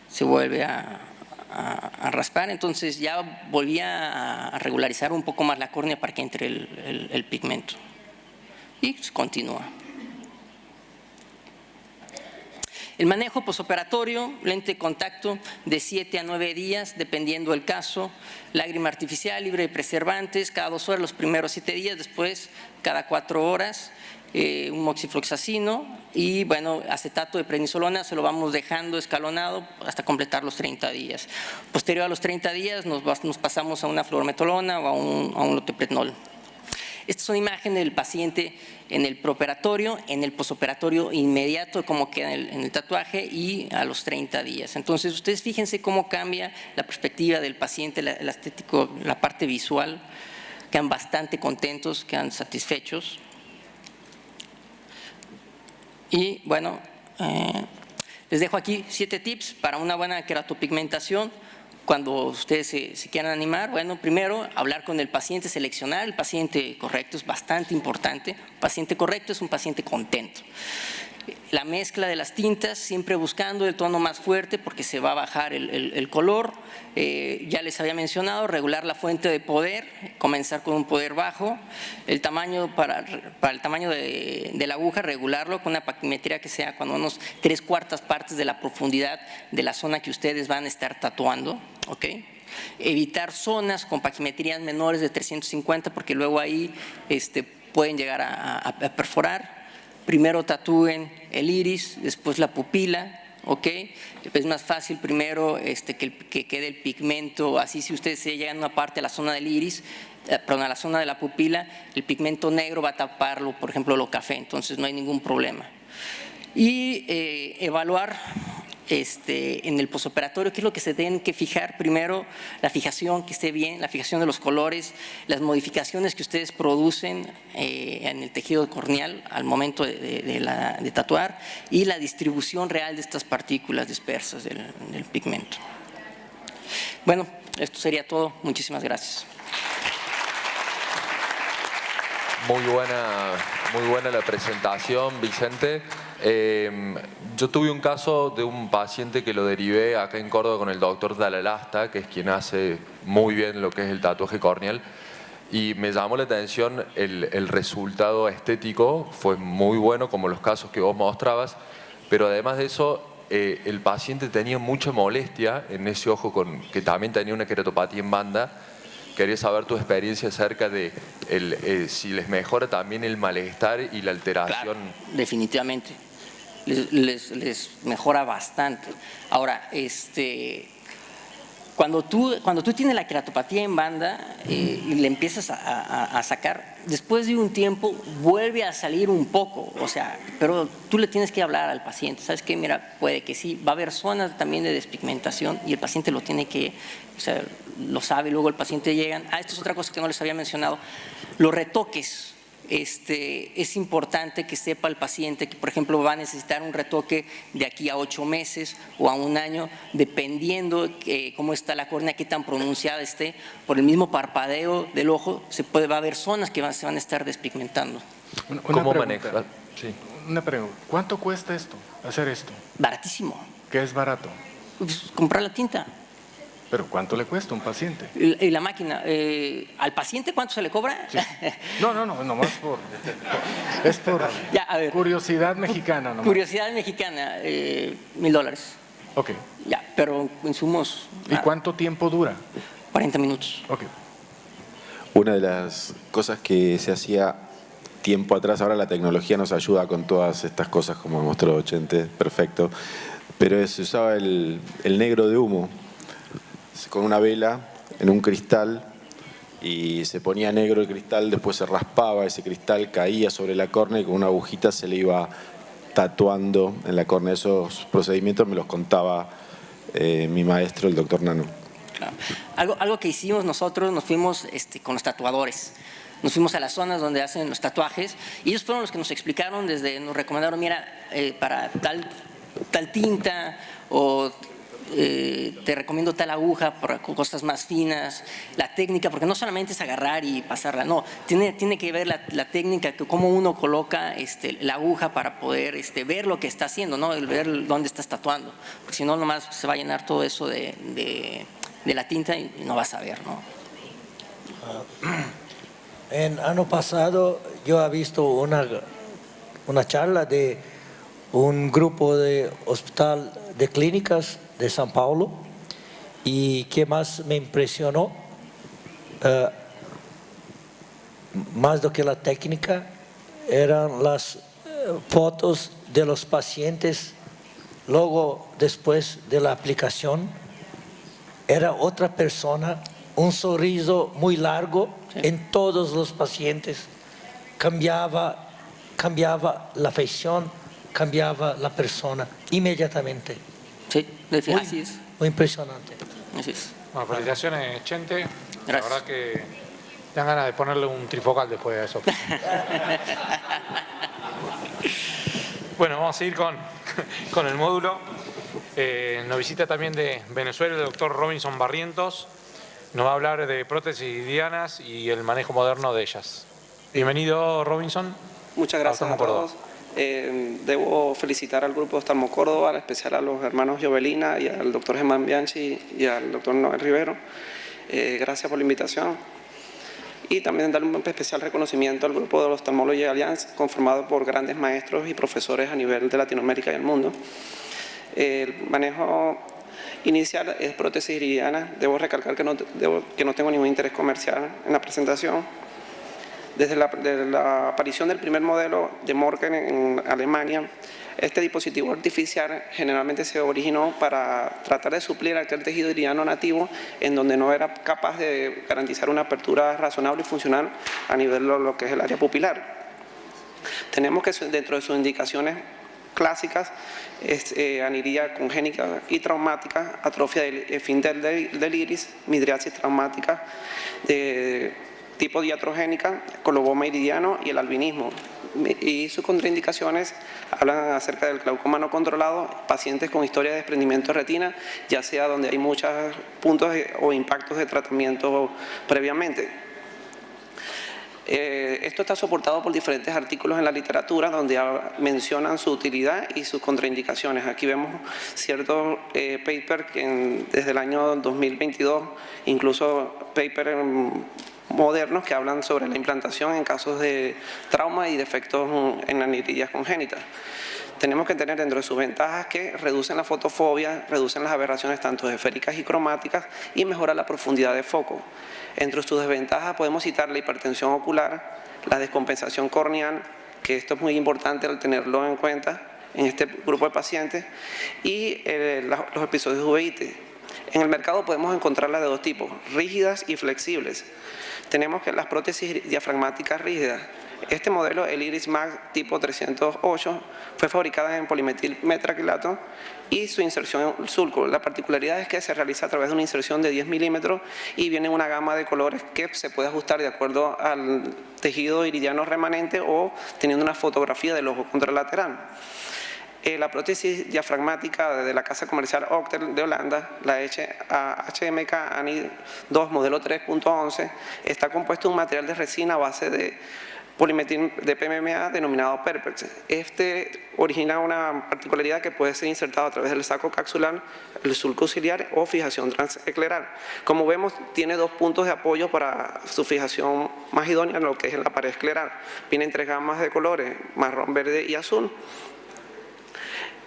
G: Se vuelve a raspar, entonces ya volvía a regularizar un poco más la córnea para que entre el pigmento y continúa. El manejo posoperatorio, lente de contacto de 7 a 9 días, dependiendo del caso, lágrima artificial libre de preservantes, cada 2 horas los primeros 7 días, después cada 4 horas, un moxifloxacino y bueno, acetato de prednisolona se lo vamos dejando escalonado hasta completar los 30 días. Posterior a los 30 días nos pasamos a una fluorometolona o a un loteprednol. Esta es una imagen del paciente en el preoperatorio, en el posoperatorio inmediato, cómo queda en el tatuaje y a los 30 días. Entonces, ustedes fíjense cómo cambia la perspectiva del paciente, el estético, la parte visual, quedan bastante contentos, quedan satisfechos. Y bueno, les dejo aquí 7 tips para una buena queratopigmentación. Cuando ustedes se quieran animar, bueno, primero hablar con el paciente, seleccionar el paciente correcto, es bastante importante. Un paciente correcto es un paciente contento. La mezcla de las tintas, siempre buscando el tono más fuerte porque se va a bajar el color. Ya les había mencionado, regular la fuente de poder, comenzar con un poder bajo. El tamaño para el tamaño de la aguja, regularlo con una paquimetría que sea cuando unos 3/4 partes de la profundidad de la zona que ustedes van a estar tatuando. ¿Ok? Evitar zonas con paquimetrías menores de 350 porque luego ahí pueden llegar a perforar. Primero tatúen el iris, después la pupila, ¿ok? Es más fácil primero que quede el pigmento, así si ustedes se llegan a una parte de la zona del iris, perdón, a la zona de la pupila, el pigmento negro va a taparlo, por ejemplo, lo café, entonces no hay ningún problema. Y evaluar en el posoperatorio, ¿qué es lo que se tienen que fijar? Primero, la fijación, que esté bien, la fijación de los colores, las modificaciones que ustedes producen en el tejido corneal al momento de tatuar y la distribución real de estas partículas dispersas del pigmento. Bueno, esto sería todo. Muchísimas gracias.
A: Muy buena la presentación, Vicente. Yo tuve un caso de un paciente que lo derivé acá en Córdoba con el doctor Dalalasta, que es quien hace muy bien lo que es el tatuaje corneal, y me llamó la atención el resultado estético, fue muy bueno como los casos que vos mostrabas, pero además de eso el paciente tenía mucha molestia en ese ojo que también tenía una queratopatía en banda. Quería saber tu experiencia acerca de si les mejora también el malestar y la alteración.
G: Claro, definitivamente. Les mejora bastante. Ahora, cuando tú tienes la queratopatía en banda y le empiezas a sacar, después de un tiempo vuelve a salir un poco, o sea, pero tú le tienes que hablar al paciente, ¿sabes qué? Mira, puede que sí, va a haber zonas también de despigmentación y el paciente lo tiene que, o sea, lo sabe, luego el paciente llega. Esto es otra cosa que no les había mencionado, los retoques. Es importante que sepa el paciente que, por ejemplo, va a necesitar un retoque de aquí a 8 meses o a 1 año, dependiendo cómo está la córnea, qué tan pronunciada esté. Por el mismo parpadeo del ojo va a haber zonas que se van a estar despigmentando.
A: ¿Cómo maneja? Sí.
H: Una pregunta, ¿cuánto cuesta hacer esto?
G: Baratísimo.
H: ¿Qué es barato?
G: Pues, comprar la tinta.
H: ¿Pero cuánto le cuesta a un paciente?
G: Y la máquina, ¿al paciente cuánto se le cobra?
H: Sí. No, nomás es por
G: ya, a ver,
H: curiosidad mexicana. Nomás.
G: Curiosidad mexicana, $1000.
H: Ok.
G: Ya, pero insumos...
H: ¿Y cuánto tiempo dura?
G: 40 minutos.
H: Ok.
F: Una de las cosas que se hacía tiempo atrás, ahora la tecnología nos ayuda con todas estas cosas, como mostró Chente, perfecto, pero se usaba el negro de humo, con una vela en un cristal y se ponía negro el cristal, después se raspaba ese cristal, caía sobre la córnea y con una agujita se le iba tatuando en la córnea. Esos procedimientos me los contaba mi maestro, el doctor Nano.
G: Claro. Algo que hicimos nosotros, nos fuimos con los tatuadores. Nos fuimos a las zonas donde hacen los tatuajes y ellos fueron los que nos explicaron, nos recomendaron, mira, para tal tinta o te recomiendo tal aguja para cosas más finas, la técnica, porque no solamente es agarrar y pasarla, no, tiene que ver la técnica, que cómo uno coloca la aguja para poder ver lo que está haciendo, ¿no? El ver dónde estás tatuando, porque si no nomás se va a llenar todo eso de la tinta y no vas a ver, ¿no?
I: En año pasado yo he visto una charla de un grupo de hospital de clínicas de São Paulo y que más me impresionó, más do que la técnica, eran las fotos de los pacientes luego después de la aplicación. Era otra persona, un sorriso muy largo en todos los pacientes, cambiaba la feición, cambiaba la persona inmediatamente.
G: Sí, así es.
I: Muy impresionante.
G: Así es.
B: Bueno, felicitaciones, Chente.
G: Gracias.
B: La verdad que dan ganas de ponerle un trifocal después de eso. Bueno, vamos a seguir con el módulo. Nos visita también de Venezuela el doctor Robinson Barrientos. Nos va a hablar de prótesis iridianas y el manejo moderno de ellas. Bienvenido, Robinson.
J: Muchas gracias a todos. Debo felicitar al grupo de Oftalmo Córdoba, en especial a los hermanos Jovelina y al doctor Germán Bianchi y al doctor Noel Rivero. Gracias por la invitación. Y también darle un especial reconocimiento al grupo de los Ophthalmology Alliance, conformado por grandes maestros y profesores a nivel de Latinoamérica y el mundo. El manejo inicial es prótesis iridiana. Debo recalcar que no tengo ningún interés comercial en la presentación. Desde la aparición del primer modelo de Morken en Alemania, este dispositivo artificial generalmente se originó para tratar de suplir aquel tejido iridiano nativo en donde no era capaz de garantizar una apertura razonable y funcional a nivel de lo que es el área pupilar. Tenemos que dentro de sus indicaciones clásicas es aniridia congénita y traumática, atrofia del esfínter del iris, midriasis traumática, tipo diatrogénica, coloboma iridiano y el albinismo. Y sus contraindicaciones hablan acerca del glaucoma no controlado, pacientes con historia de desprendimiento de retina, ya sea donde hay muchos puntos o impactos de tratamiento previamente. Esto está soportado por diferentes artículos en la literatura donde mencionan su utilidad y sus contraindicaciones. Aquí vemos ciertos papers que desde el año 2022, incluso papers modernos que hablan sobre la implantación en casos de trauma y defectos en aniridias congénitas. Tenemos que tener dentro de sus ventajas que reducen la fotofobia, reducen las aberraciones tanto esféricas y cromáticas y mejoran la profundidad de foco. Entre sus desventajas podemos citar la hipertensión ocular, la descompensación corneal, que esto es muy importante al tenerlo en cuenta en este grupo de pacientes, y los episodios de uveitis. En el mercado podemos encontrarlas de dos tipos, rígidas y flexibles. Tenemos que las prótesis diafragmáticas rígidas. Este modelo, el Iris Max tipo 308, fue fabricada en polimetil metraquilato y su inserción en sulco. La particularidad es que se realiza a través de una inserción de 10 milímetros y viene una gama de colores que se puede ajustar de acuerdo al tejido iridiano remanente o teniendo una fotografía del ojo contralateral. La prótesis diafragmática de la casa comercial Octel de Holanda, la HMK ANI 2 modelo 3.11, está compuesto de un material de resina a base de polimetil de PMMA denominado Perpex. Este origina una particularidad que puede ser insertado a través del saco capsular, el sulco ciliar o fijación transescleral. Como vemos, tiene dos puntos de apoyo para su fijación más idónea en lo que es en la pared escleral. Viene en tres gamas de colores, marrón, verde y azul.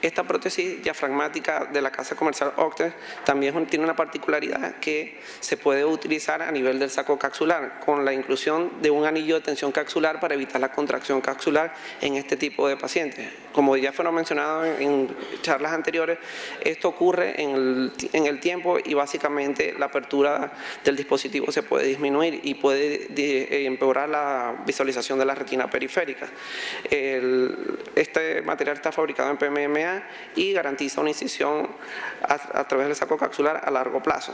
J: Esta prótesis diafragmática de la casa comercial Octet también tiene una particularidad que se puede utilizar a nivel del saco capsular, con la inclusión de un anillo de tensión capsular para evitar la contracción capsular en este tipo de pacientes. Como ya fueron mencionados en charlas anteriores, esto ocurre en el tiempo y básicamente la apertura del dispositivo se puede disminuir y puede empeorar la visualización de la retina periférica. Este material está fabricado en PMMA y garantiza una incisión a través del saco capsular a largo plazo.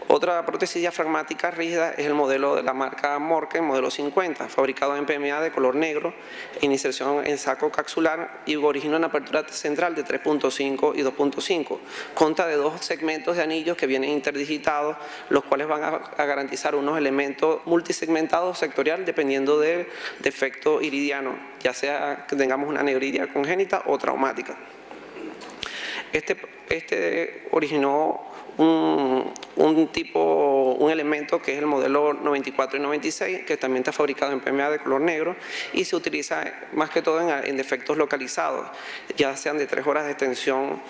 J: Otra prótesis diafragmática rígida es el modelo de la marca Morken, modelo 50, fabricado en PMA de color negro, en inserción en saco capsular y origina una apertura central de 3.5 y 2.5. Consta de dos segmentos de anillos que vienen interdigitados, los cuales van a garantizar unos elementos multisegmentados sectorial dependiendo del defecto iridiano, ya sea que tengamos una neuridia congénita o traumática. Este originó un elemento que es el modelo 94 y 96, que también está fabricado en PMA de color negro y se utiliza más que todo en defectos localizados, ya sean de 3 horas de extensión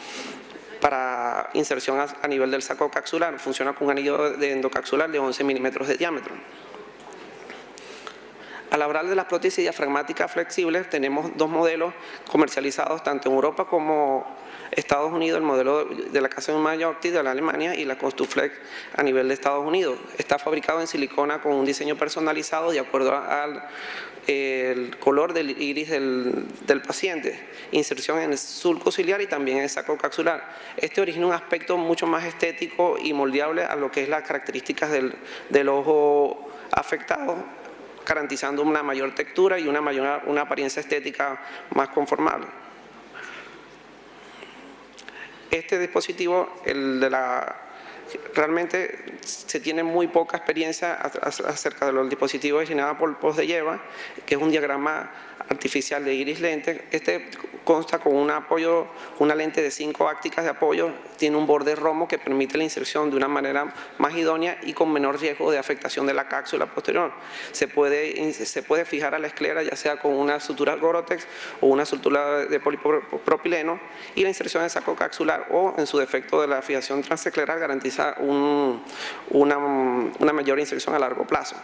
J: para inserción a nivel del saco capsular. Funciona con un anillo de endocapsular de 11 milímetros de diámetro. Al hablar de las prótesis diafragmáticas flexibles, tenemos dos modelos comercializados tanto en Europa como Estados Unidos, el modelo de la casa de Maya Octet de la Alemania y la Costuflex a nivel de Estados Unidos. Está fabricado en silicona con un diseño personalizado de acuerdo al color del iris del paciente, inserción en el sulco ciliar y también en el saco capsular. Este origina un aspecto mucho más estético y moldeable a lo que es las características del ojo afectado, garantizando una mayor textura y una apariencia estética más conformable. Este dispositivo, realmente se tiene muy poca experiencia acerca de los dispositivos diseñados por Postdeyeva, que es un diagrama artificial de iris lente. Este consta con un apoyo, una lente de 5 ácticas de apoyo, tiene un borde romo que permite la inserción de una manera más idónea y con menor riesgo de afectación de la cápsula posterior. Se puede fijar a la esclera ya sea con una sutura Gorotex o una sutura de polipropileno, y la inserción en el saco capsular o en su defecto de la fijación transescleral garantiza una mayor inserción a largo plazo.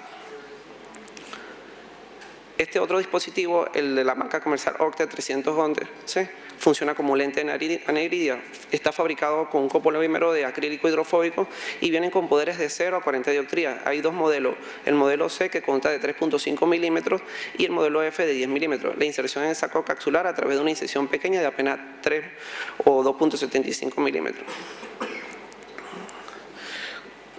J: Este otro dispositivo, el de la marca comercial Octet 311, ¿sí?, funciona como lente anhidria. Está fabricado con un copolímero de acrílico hidrofóbico y vienen con poderes de 0 a 40 dioptrías. Hay dos modelos, el modelo C que consta de 3.5 milímetros y el modelo F de 10 milímetros. La inserción en el saco capsular a través de una incisión pequeña de apenas 3 o 2.75 milímetros.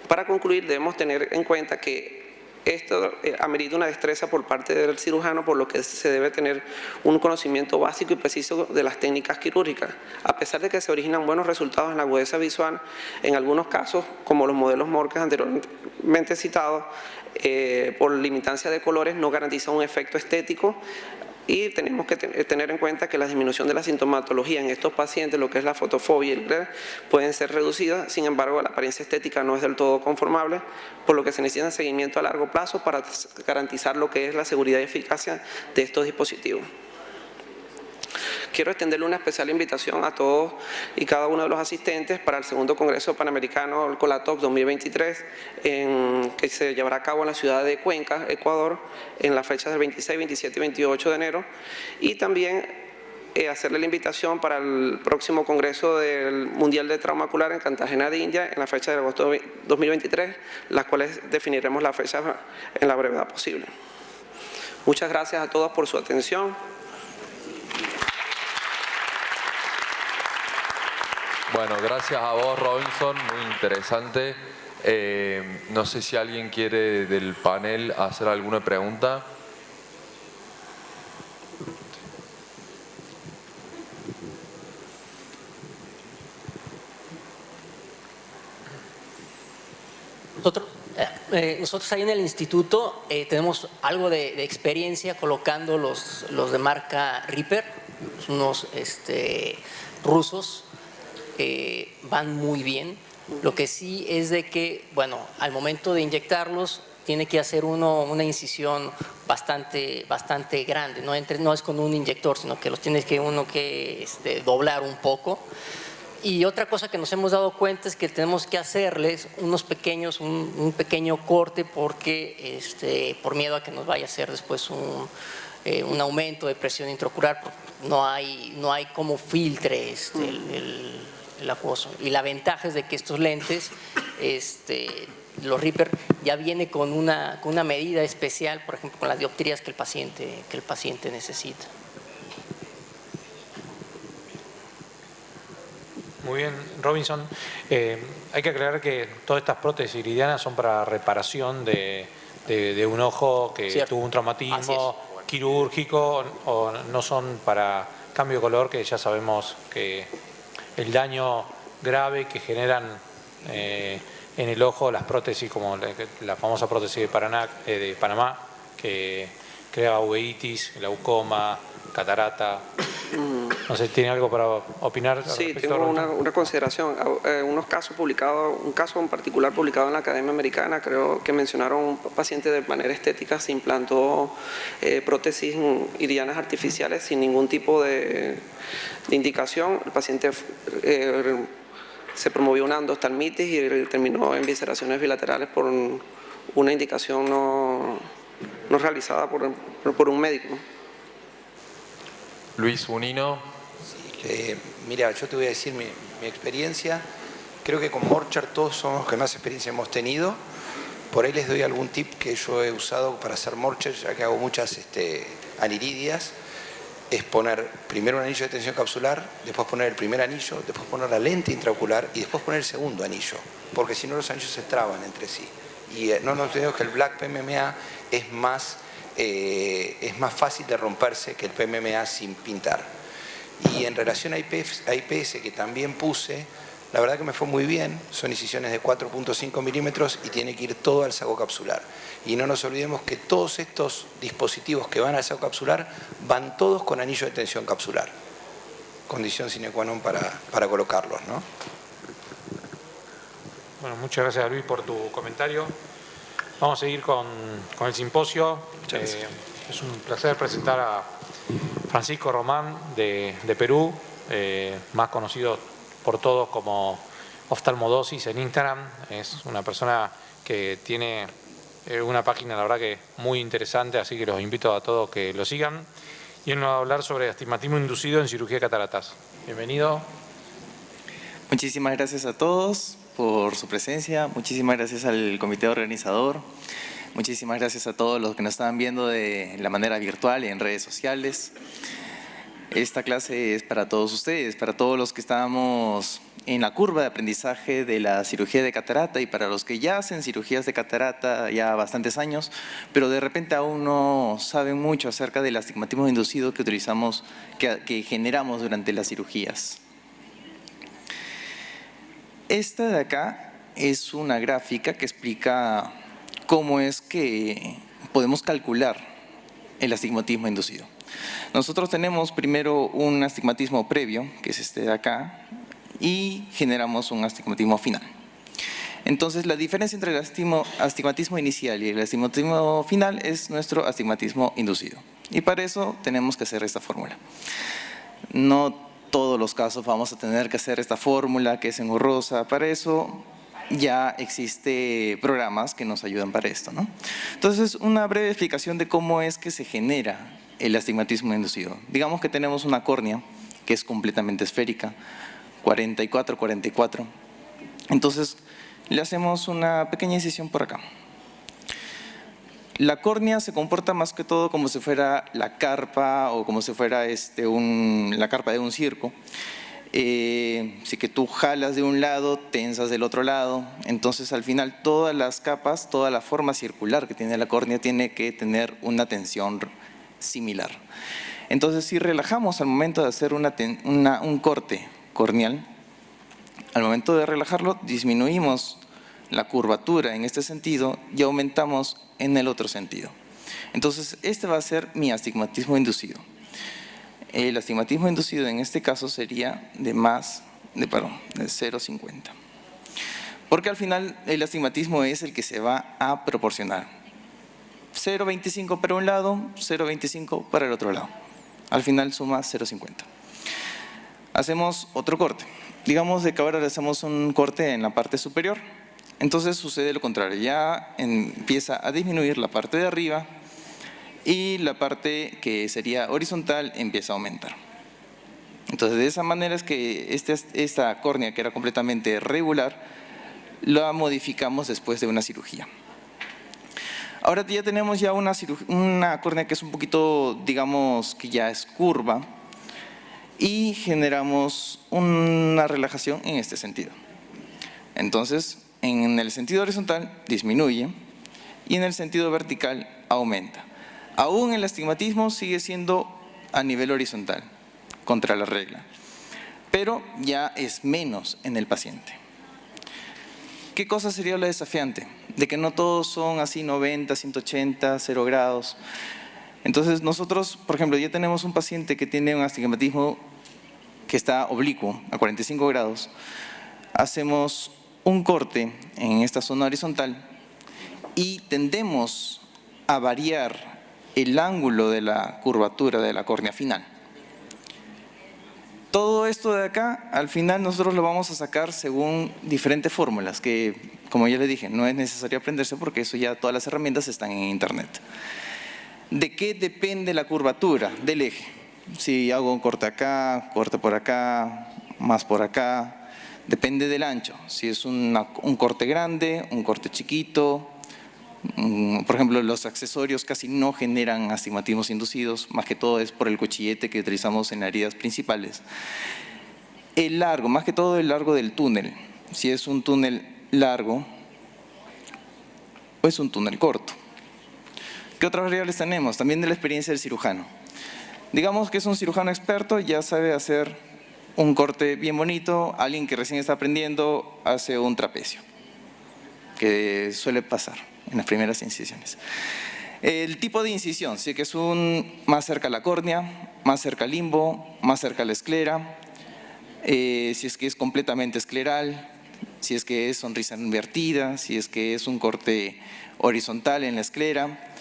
J: Para concluir, debemos tener en cuenta que esto amerita una destreza por parte del cirujano, por lo que se debe tener un conocimiento básico y preciso de las técnicas quirúrgicas. A pesar de que se originan buenos resultados en la agudeza visual, en algunos casos, como los modelos Morken anteriormente citados, por limitancia de colores no garantiza un efecto estético. Y tenemos que tener en cuenta que la disminución de la sintomatología en estos pacientes, lo que es la fotofobia y el glare, pueden ser reducidas. Sin embargo, la apariencia estética no es del todo conformable, por lo que se necesita seguimiento a largo plazo para garantizar lo que es la seguridad y eficacia de estos dispositivos. Quiero extenderle una especial invitación a todos y cada uno de los asistentes para el segundo Congreso Panamericano, el Colatox 2023, que se llevará a cabo en la ciudad de Cuenca, Ecuador, en las fechas del 26, 27 y 28 de enero. Y también hacerle la invitación para el próximo Congreso del Mundial de Trauma Ocular en Cartagena de India, en la fecha de agosto de 2023, las cuales definiremos la fecha en la brevedad posible. Muchas gracias a todos por su atención.
A: Bueno, gracias a vos, Robinson, muy interesante. No sé si alguien quiere del panel hacer alguna pregunta.
G: nosotros ahí en el instituto tenemos algo de experiencia colocando los de marca Reaper, unos rusos, van muy bien. Lo que sí es de que, bueno, al momento de inyectarlos tiene que hacer uno una incisión bastante grande, no es con un inyector, sino que los tiene que uno que doblar un poco. Y otra cosa que nos hemos dado cuenta es que tenemos que hacerles un pequeño corte porque por miedo a que nos vaya a hacer después un aumento de presión intraocular, no hay cómo filtre el acuoso. Y la ventaja es de que estos lentes, los Reaper, ya viene con una medida especial, por ejemplo, con las dioptrías que el paciente necesita.
B: Muy bien, Robinson. Hay que aclarar que todas estas prótesis iridianas son para reparación de un ojo que
G: Cierto.
B: tuvo un traumatismo quirúrgico, o no son para cambio de color, que ya sabemos que el daño grave que generan en el ojo las prótesis, como la famosa prótesis de Panamá, que crea uveitis, glaucoma, catarata. No sé, ¿tiene algo para opinar?
J: Sí, tengo una consideración. Unos casos publicados, un caso en particular publicado en la Academia Americana, creo que mencionaron un paciente de manera estética se implantó prótesis iridianas artificiales sin ningún tipo de indicación. El paciente se promovió una endoftalmitis y terminó en visceraciones bilaterales por una indicación no realizada por un médico.
A: Luis Unino.
K: Sí, mira, yo te voy a decir mi experiencia. Creo que con Morchard todos somos los que más experiencia hemos tenido. Por ahí les doy algún tip que yo he usado para hacer Morchard, ya que hago muchas aniridias. Es poner primero un anillo de tensión capsular, después poner el primer anillo, después poner la lente intraocular y después poner el segundo anillo, porque si no los anillos se traban entre sí. Y no nos olvidemos que el Black PMMA es más fácil de romperse que el PMMA sin pintar. Y en relación a IPS, que también puse, la verdad que me fue muy bien. Son incisiones de 4.5 milímetros y tiene que ir todo al saco capsular. Y no nos olvidemos que todos estos dispositivos que van al saco capsular van todos con anillo de tensión capsular. Condición sine qua non para colocarlos, ¿no?
B: Bueno, muchas gracias, Luis, por tu comentario. Vamos a seguir con el simposio. Es un placer presentar a Francisco Román de Perú, más conocido por todos como Oftalmodosis en Instagram. Es una persona que tiene una página, la verdad, que muy interesante, así que los invito a todos que lo sigan. Y él nos va a hablar sobre astigmatismo inducido en cirugía de cataratas. Bienvenido.
L: Muchísimas gracias a todos por su presencia, muchísimas gracias al comité organizador, muchísimas gracias a todos los que nos estaban viendo de la manera virtual y en redes sociales. Esta clase es para todos ustedes, para todos los que estamos en la curva de aprendizaje de la cirugía de catarata y para los que ya hacen cirugías de catarata ya bastantes años, pero de repente aún no saben mucho acerca del astigmatismo inducido que utilizamos, que generamos durante las cirugías. Esta de acá es una gráfica que explica cómo es que podemos calcular el astigmatismo inducido. Nosotros tenemos primero un astigmatismo previo, que es este de acá, y generamos un astigmatismo final. Entonces, la diferencia entre el astigmatismo inicial y el astigmatismo final es nuestro astigmatismo inducido. Y para eso tenemos que hacer esta fórmula. No todos los casos vamos a tener que hacer esta fórmula que es engorrosa. Para eso ya existen programas que nos ayudan para esto, ¿no? Entonces, una breve explicación de cómo es que se genera el astigmatismo inducido. Digamos que tenemos una córnea que es completamente esférica, 44-44. Entonces, le hacemos una pequeña incisión por acá. La córnea se comporta más que todo como si fuera la carpa o como si fuera la carpa de un circo. Si que tú jalas de un lado, tensas del otro lado. Entonces, al final, todas las capas, toda la forma circular que tiene la córnea tiene que tener una tensión similar. Entonces, si relajamos al momento de hacer un corte corneal, al momento de relajarlo, disminuimos la curvatura en este sentido y aumentamos en el otro sentido. Entonces, este va a ser mi astigmatismo inducido. El astigmatismo inducido en este caso sería de 0,50. Porque al final el astigmatismo es el que se va a proporcionar. 0,25 para un lado, 0,25 para el otro lado. Al final suma 0,50. Hacemos otro corte. Digamos de que ahora le hacemos un corte en la parte superior. Entonces sucede lo contrario. Ya empieza a disminuir la parte de arriba y la parte que sería horizontal empieza a aumentar. Entonces de esa manera es que esta córnea, que era completamente regular, la modificamos después de una cirugía. Ahora ya tenemos ya una córnea que es un poquito, digamos, que ya es curva, y generamos una relajación en este sentido. Entonces, en el sentido horizontal disminuye y en el sentido vertical aumenta. Aún el astigmatismo sigue siendo a nivel horizontal, contra la regla, pero ya es menos en el paciente. ¿Qué cosa sería lo desafiante? De que no todos son así 90, 180, 0 grados. Entonces nosotros, por ejemplo, ya tenemos un paciente que tiene un astigmatismo que está oblicuo, a 45 grados. Hacemos un corte en esta zona horizontal y tendemos a variar el ángulo de la curvatura de la córnea final. Todo esto de acá, al final nosotros lo vamos a sacar según diferentes fórmulas que, como ya les dije, no es necesario aprenderse porque eso ya todas las herramientas están en internet. ¿De qué depende la curvatura del eje? Si hago un corte acá, corte por acá, más por acá, depende del ancho. Si es un corte grande, un corte chiquito. Por ejemplo, los accesorios casi no generan astigmatismos inducidos, más que todo es por el cuchillete que utilizamos en heridas principales. El largo, más que todo el largo del túnel. Si es un túnel largo o es un túnel corto. ¿Qué otras variables tenemos? También de la experiencia del cirujano. Digamos que es un cirujano experto, ya sabe hacer un corte bien bonito. Alguien que recién está aprendiendo hace un trapecio, que suele pasar en las primeras incisiones. El tipo de incisión, sí que es más cerca a la córnea, más cerca al limbo, más cerca a la esclera, si es que es completamente escleral, si es que es sonrisa invertida, si es que es un corte horizontal en la esclera.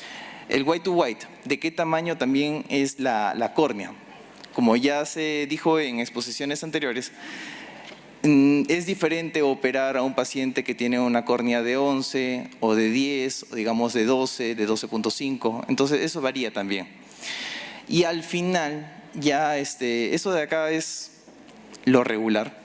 L: El white to white, ¿de qué tamaño también es la córnea? Como ya se dijo en exposiciones anteriores, es diferente operar a un paciente que tiene una córnea de 11 o de 10, o digamos de 12, de 12.5, entonces eso varía también. Y al final, ya eso de acá es lo regular,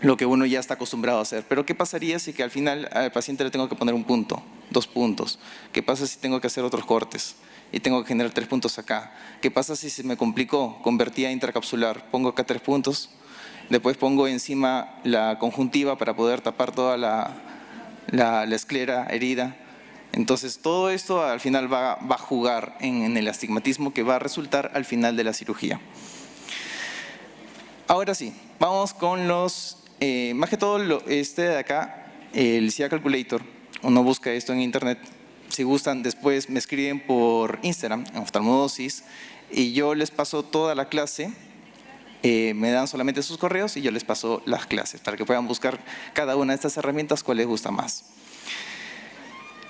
L: lo que uno ya está acostumbrado a hacer. Pero ¿qué pasaría si que al final al paciente le tengo que poner un punto, 2 puntos? ¿Qué pasa si tengo que hacer otros cortes y tengo que generar 3 puntos acá? ¿Qué pasa si se me complicó? Convertí a intracapsular, pongo acá 3 puntos. Después pongo encima la conjuntiva para poder tapar toda la esclera herida. Entonces todo esto al final va a jugar en el astigmatismo que va a resultar al final de la cirugía. Ahora sí, vamos con los, más que todo de acá, el SIA Calculator. Uno busca esto en internet. Si gustan, después me escriben por Instagram, en Oftalmodosis, y yo les paso toda la clase. Me dan solamente sus correos y yo les paso las clases para que puedan buscar cada una de estas herramientas cuál les gusta más.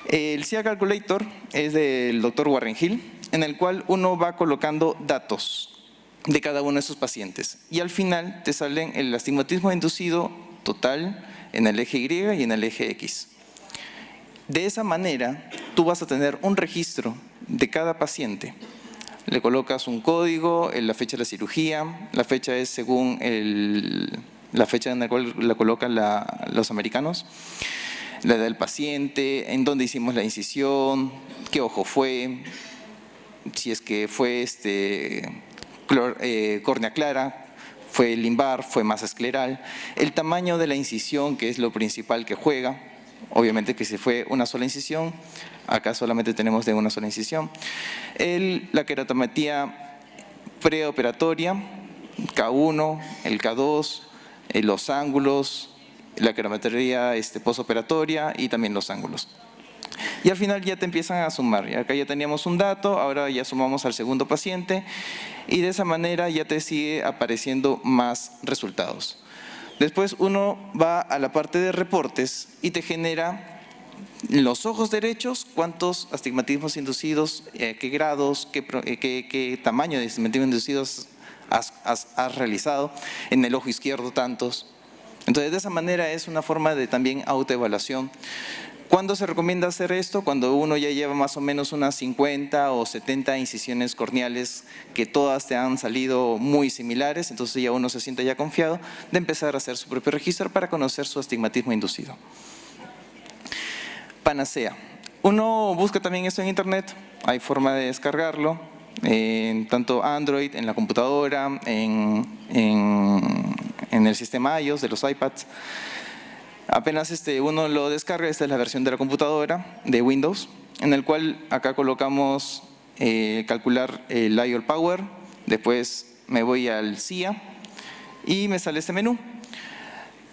L: El SIA Calculator es del Dr. Warren Hill, en el cual uno va colocando datos de cada uno de sus pacientes y al final te salen el astigmatismo inducido total en el eje Y y en el eje X. De esa manera tú vas a tener un registro de cada paciente. Le colocas un código, la fecha de la cirugía, la fecha es según la fecha en la cual la colocan los americanos, la edad del paciente, en dónde hicimos la incisión, qué ojo fue, si es que fue córnea clara, fue limbar, fue masa escleral, el tamaño de la incisión, que es lo principal que juega. Obviamente que si fue una sola incisión, acá solamente tenemos de una sola incisión. La queratometría preoperatoria, K1, el K2, los ángulos, la querametría postoperatoria y también los ángulos. Y al final ya te empiezan a sumar. Y acá ya teníamos un dato, ahora ya sumamos al segundo paciente y de esa manera ya te sigue apareciendo más resultados. Después uno va a la parte de reportes y te genera los ojos derechos, cuántos astigmatismos inducidos, qué grados, qué tamaño de astigmatismos inducidos has realizado, en el ojo izquierdo tantos. Entonces de esa manera es una forma de también autoevaluación. ¿Cuándo se recomienda hacer esto? Cuando uno ya lleva más o menos unas 50 o 70 incisiones corneales que todas te han salido muy similares, entonces ya uno se siente ya confiado de empezar a hacer su propio registro para conocer su astigmatismo inducido. Panacea. Uno busca también esto en internet, hay forma de descargarlo, en tanto Android, en la computadora, en el sistema iOS de los iPads. Apenas uno lo descarga, esta es la versión de la computadora de Windows, en el cual acá colocamos calcular el IOL Power, después me voy al CIA y me sale este menú.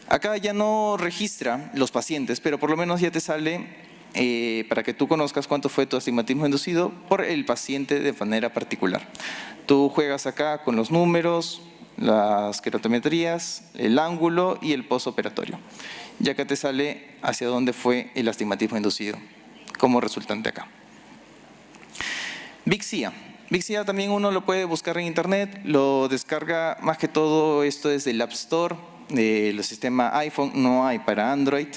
L: Acá ya no registra los pacientes, pero por lo menos ya te sale para que tú conozcas cuánto fue tu astigmatismo inducido por el paciente de manera particular. Tú juegas acá con los números, las queratometrías, el ángulo y el postoperatorio. Ya que te sale hacia dónde fue el astigmatismo inducido como resultante acá. VIXIA. VIXIA también uno lo puede buscar en internet, lo descarga más que todo esto desde el App Store del sistema iPhone, no hay para Android,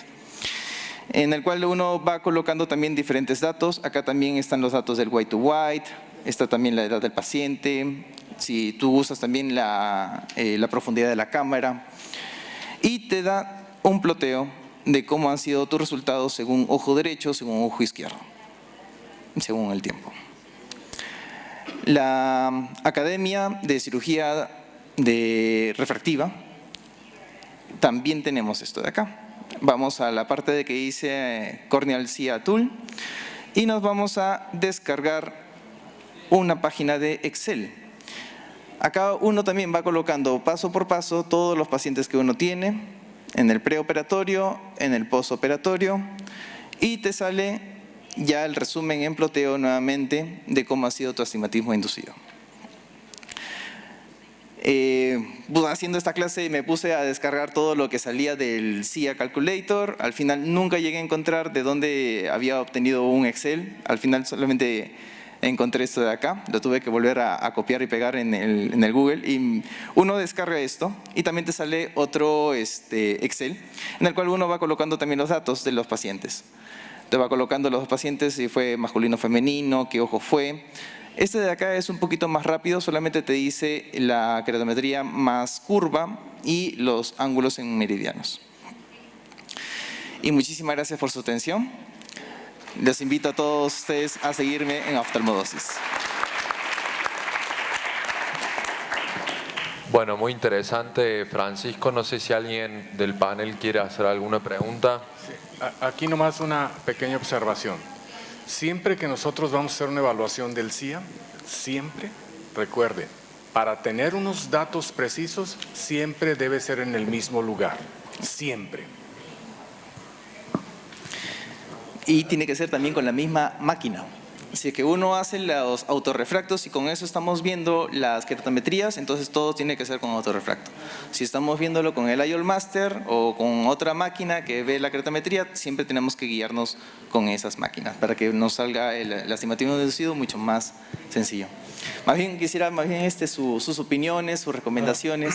L: en el cual uno va colocando también diferentes datos. Acá también están los datos del white to white, está también la edad del paciente, si tú usas también la profundidad de la cámara y te da un ploteo de cómo han sido tus resultados según ojo derecho, según ojo izquierdo, según el tiempo. La Academia de Cirugía Refractiva, también tenemos esto de acá. Vamos a la parte de que dice Corneal CIA Tool y nos vamos a descargar una página de Excel. Acá uno también va colocando paso por paso todos los pacientes que uno tiene, en el preoperatorio, en el postoperatorio y te sale ya el resumen en ploteo nuevamente de cómo ha sido tu astigmatismo inducido. Haciendo esta clase me puse a descargar todo lo que salía del CIA Calculator, al final nunca llegué a encontrar de dónde había obtenido un Excel, al final solamente encontré esto de acá, lo tuve que volver a copiar y pegar en el Google y uno descarga esto y también te sale otro Excel en el cual uno va colocando también los datos de los pacientes. Te va colocando los pacientes si fue masculino o femenino, qué ojo fue. Este de acá es un poquito más rápido, solamente te dice la queratometría más curva y los ángulos en meridianos. Y muchísimas gracias por su atención. Les invito a todos ustedes a seguirme en oftalmodosis.
A: Bueno, muy interesante, Francisco. No sé si alguien del panel quiere hacer alguna pregunta.
H: Sí. Aquí nomás una pequeña observación. Siempre que nosotros vamos a hacer una evaluación del CIA, siempre, recuerden, para tener unos datos precisos, siempre debe ser en el mismo lugar. Siempre.
L: Y tiene que ser también con la misma máquina. Si es que uno hace los autorrefractos y con eso estamos viendo las queratometrías, entonces todo tiene que ser con autorrefracto. Si estamos viéndolo con el IOL Master o con otra máquina que ve la queratometría, siempre tenemos que guiarnos con esas máquinas para que nos salga el astigmatismo inducido mucho más sencillo. Más bien quisiera sus opiniones, sus recomendaciones,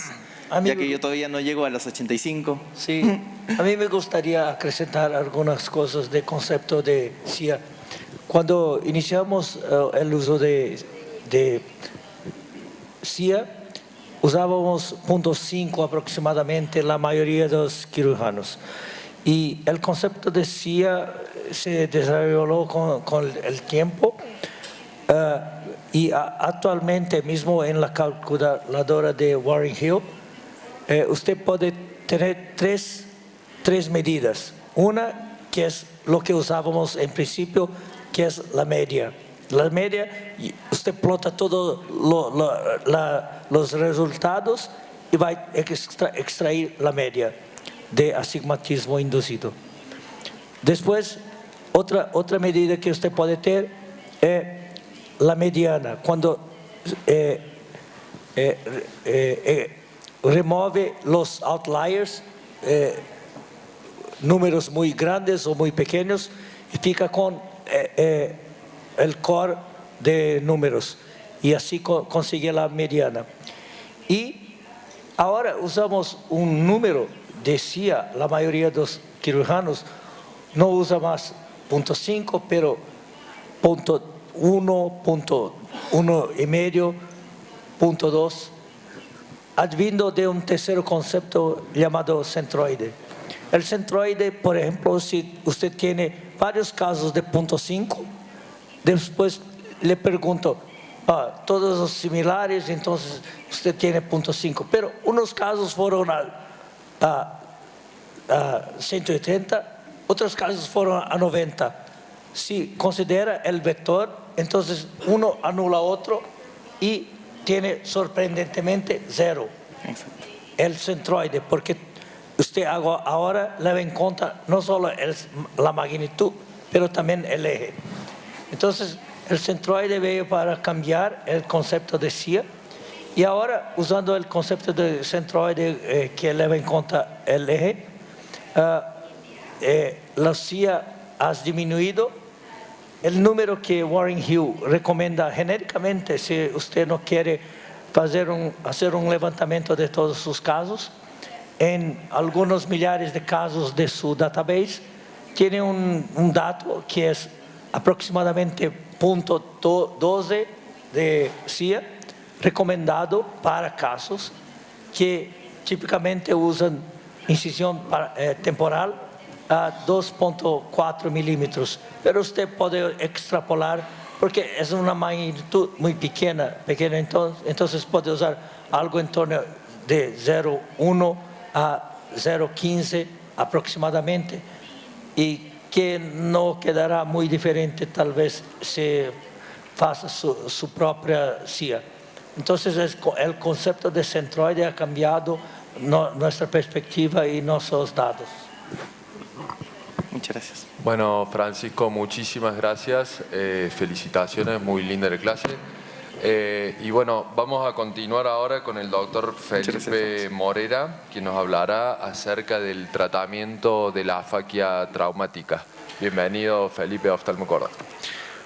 L: ya que yo todavía no llego a los 85.
I: Sí, a mí me gustaría acrescentar algunas cosas de concepto de CIA. Cuando iniciamos el uso de CIA, usábamos 0.5 aproximadamente la mayoría de los cirujanos. Y el concepto de CIA se desarrolló con el tiempo y actualmente mismo en la calculadora de Warren Hill, usted puede tener tres medidas. Una que es lo que usábamos en principio, que es la media. La media, usted plota todos los resultados y va a extraer la media. de astigmatismo inducido. Después, otra medida que usted puede tener es la mediana, cuando remueve los outliers, números muy grandes o muy pequeños, y fica con el core de números, y así consigue la mediana. Y ahora usamos un número, decía la mayoría de los cirujanos, no usa más 0.5, pero 0.1, 0.1,5, 0.2, advindo de un tercer concepto llamado centroide. El centroide, por ejemplo, si usted tiene varios casos de 0.5, después le pregunto, todos los similares, entonces usted tiene 0.5, pero unos casos fueron a 180, otros casos fueron a 90. Si considera el vector, entonces uno anula otro y tiene sorprendentemente 0. El centroide, porque usted ahora le en cuenta no solo la magnitud, pero también el eje. Entonces, el centroide veio para cambiar el concepto de CIA, y ahora, usando el concepto de centroide que lleva en cuenta el eje, la CIA ha disminuido el número que Warren Hughes recomienda genéricamente, si usted no quiere hacer un levantamiento de todos sus casos. En algunos millares de casos de su database, tiene un dato que es aproximadamente 0.12 de CIA recomendado para casos que típicamente usan incisión temporal a 2.4 milímetros, pero usted puede extrapolar porque es una magnitud muy pequeña, entonces puede usar algo en torno de 0.1 a 0.15 aproximadamente, y que no quedará muy diferente tal vez si faça su propia CIA. Entonces el concepto de centroide ha cambiado nuestra perspectiva y nuestros datos.
L: Muchas gracias.
A: Bueno, Francisco, muchísimas gracias. Felicitaciones, muy linda la clase. Y bueno, vamos a continuar ahora con el doctor Felipe Morera, quien nos hablará acerca del tratamiento de la afaquia traumática. Bienvenido, Felipe, a Oftalmo Córdoba.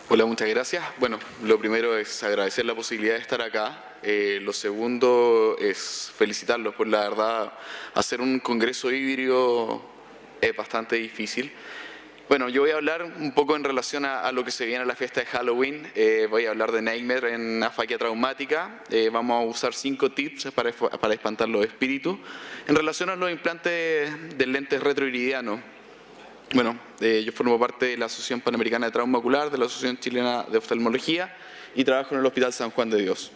M: Hola, muchas gracias. Bueno, lo primero es agradecer la posibilidad de estar acá. Lo segundo es felicitarlos por, la verdad, hacer un congreso híbrido es bastante difícil. Bueno, yo voy a hablar un poco en relación a lo que se viene a la fiesta de Halloween. Voy a hablar de Nightmare en afaquia traumática. Vamos a usar 5 tips para espantar los espíritus. En relación a los implantes del lente retroiridiano. Bueno, yo formo parte de la Asociación Panamericana de Trauma Ocular, de la Asociación Chilena de Oftalmología y trabajo en el Hospital San Juan de Dios.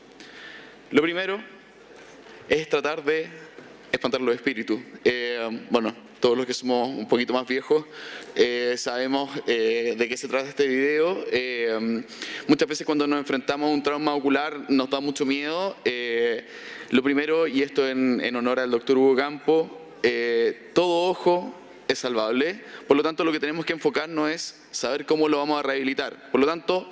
M: Lo primero es tratar de espantar los espíritus. Bueno, todos los que somos un poquito más viejos sabemos de qué se trata este video. Muchas veces cuando nos enfrentamos a un trauma ocular nos da mucho miedo. Lo primero, y esto en honor al doctor Hugo Campo, todo ojo es salvable, por lo tanto lo que tenemos que enfocarnos es saber cómo lo vamos a rehabilitar. Por lo tanto,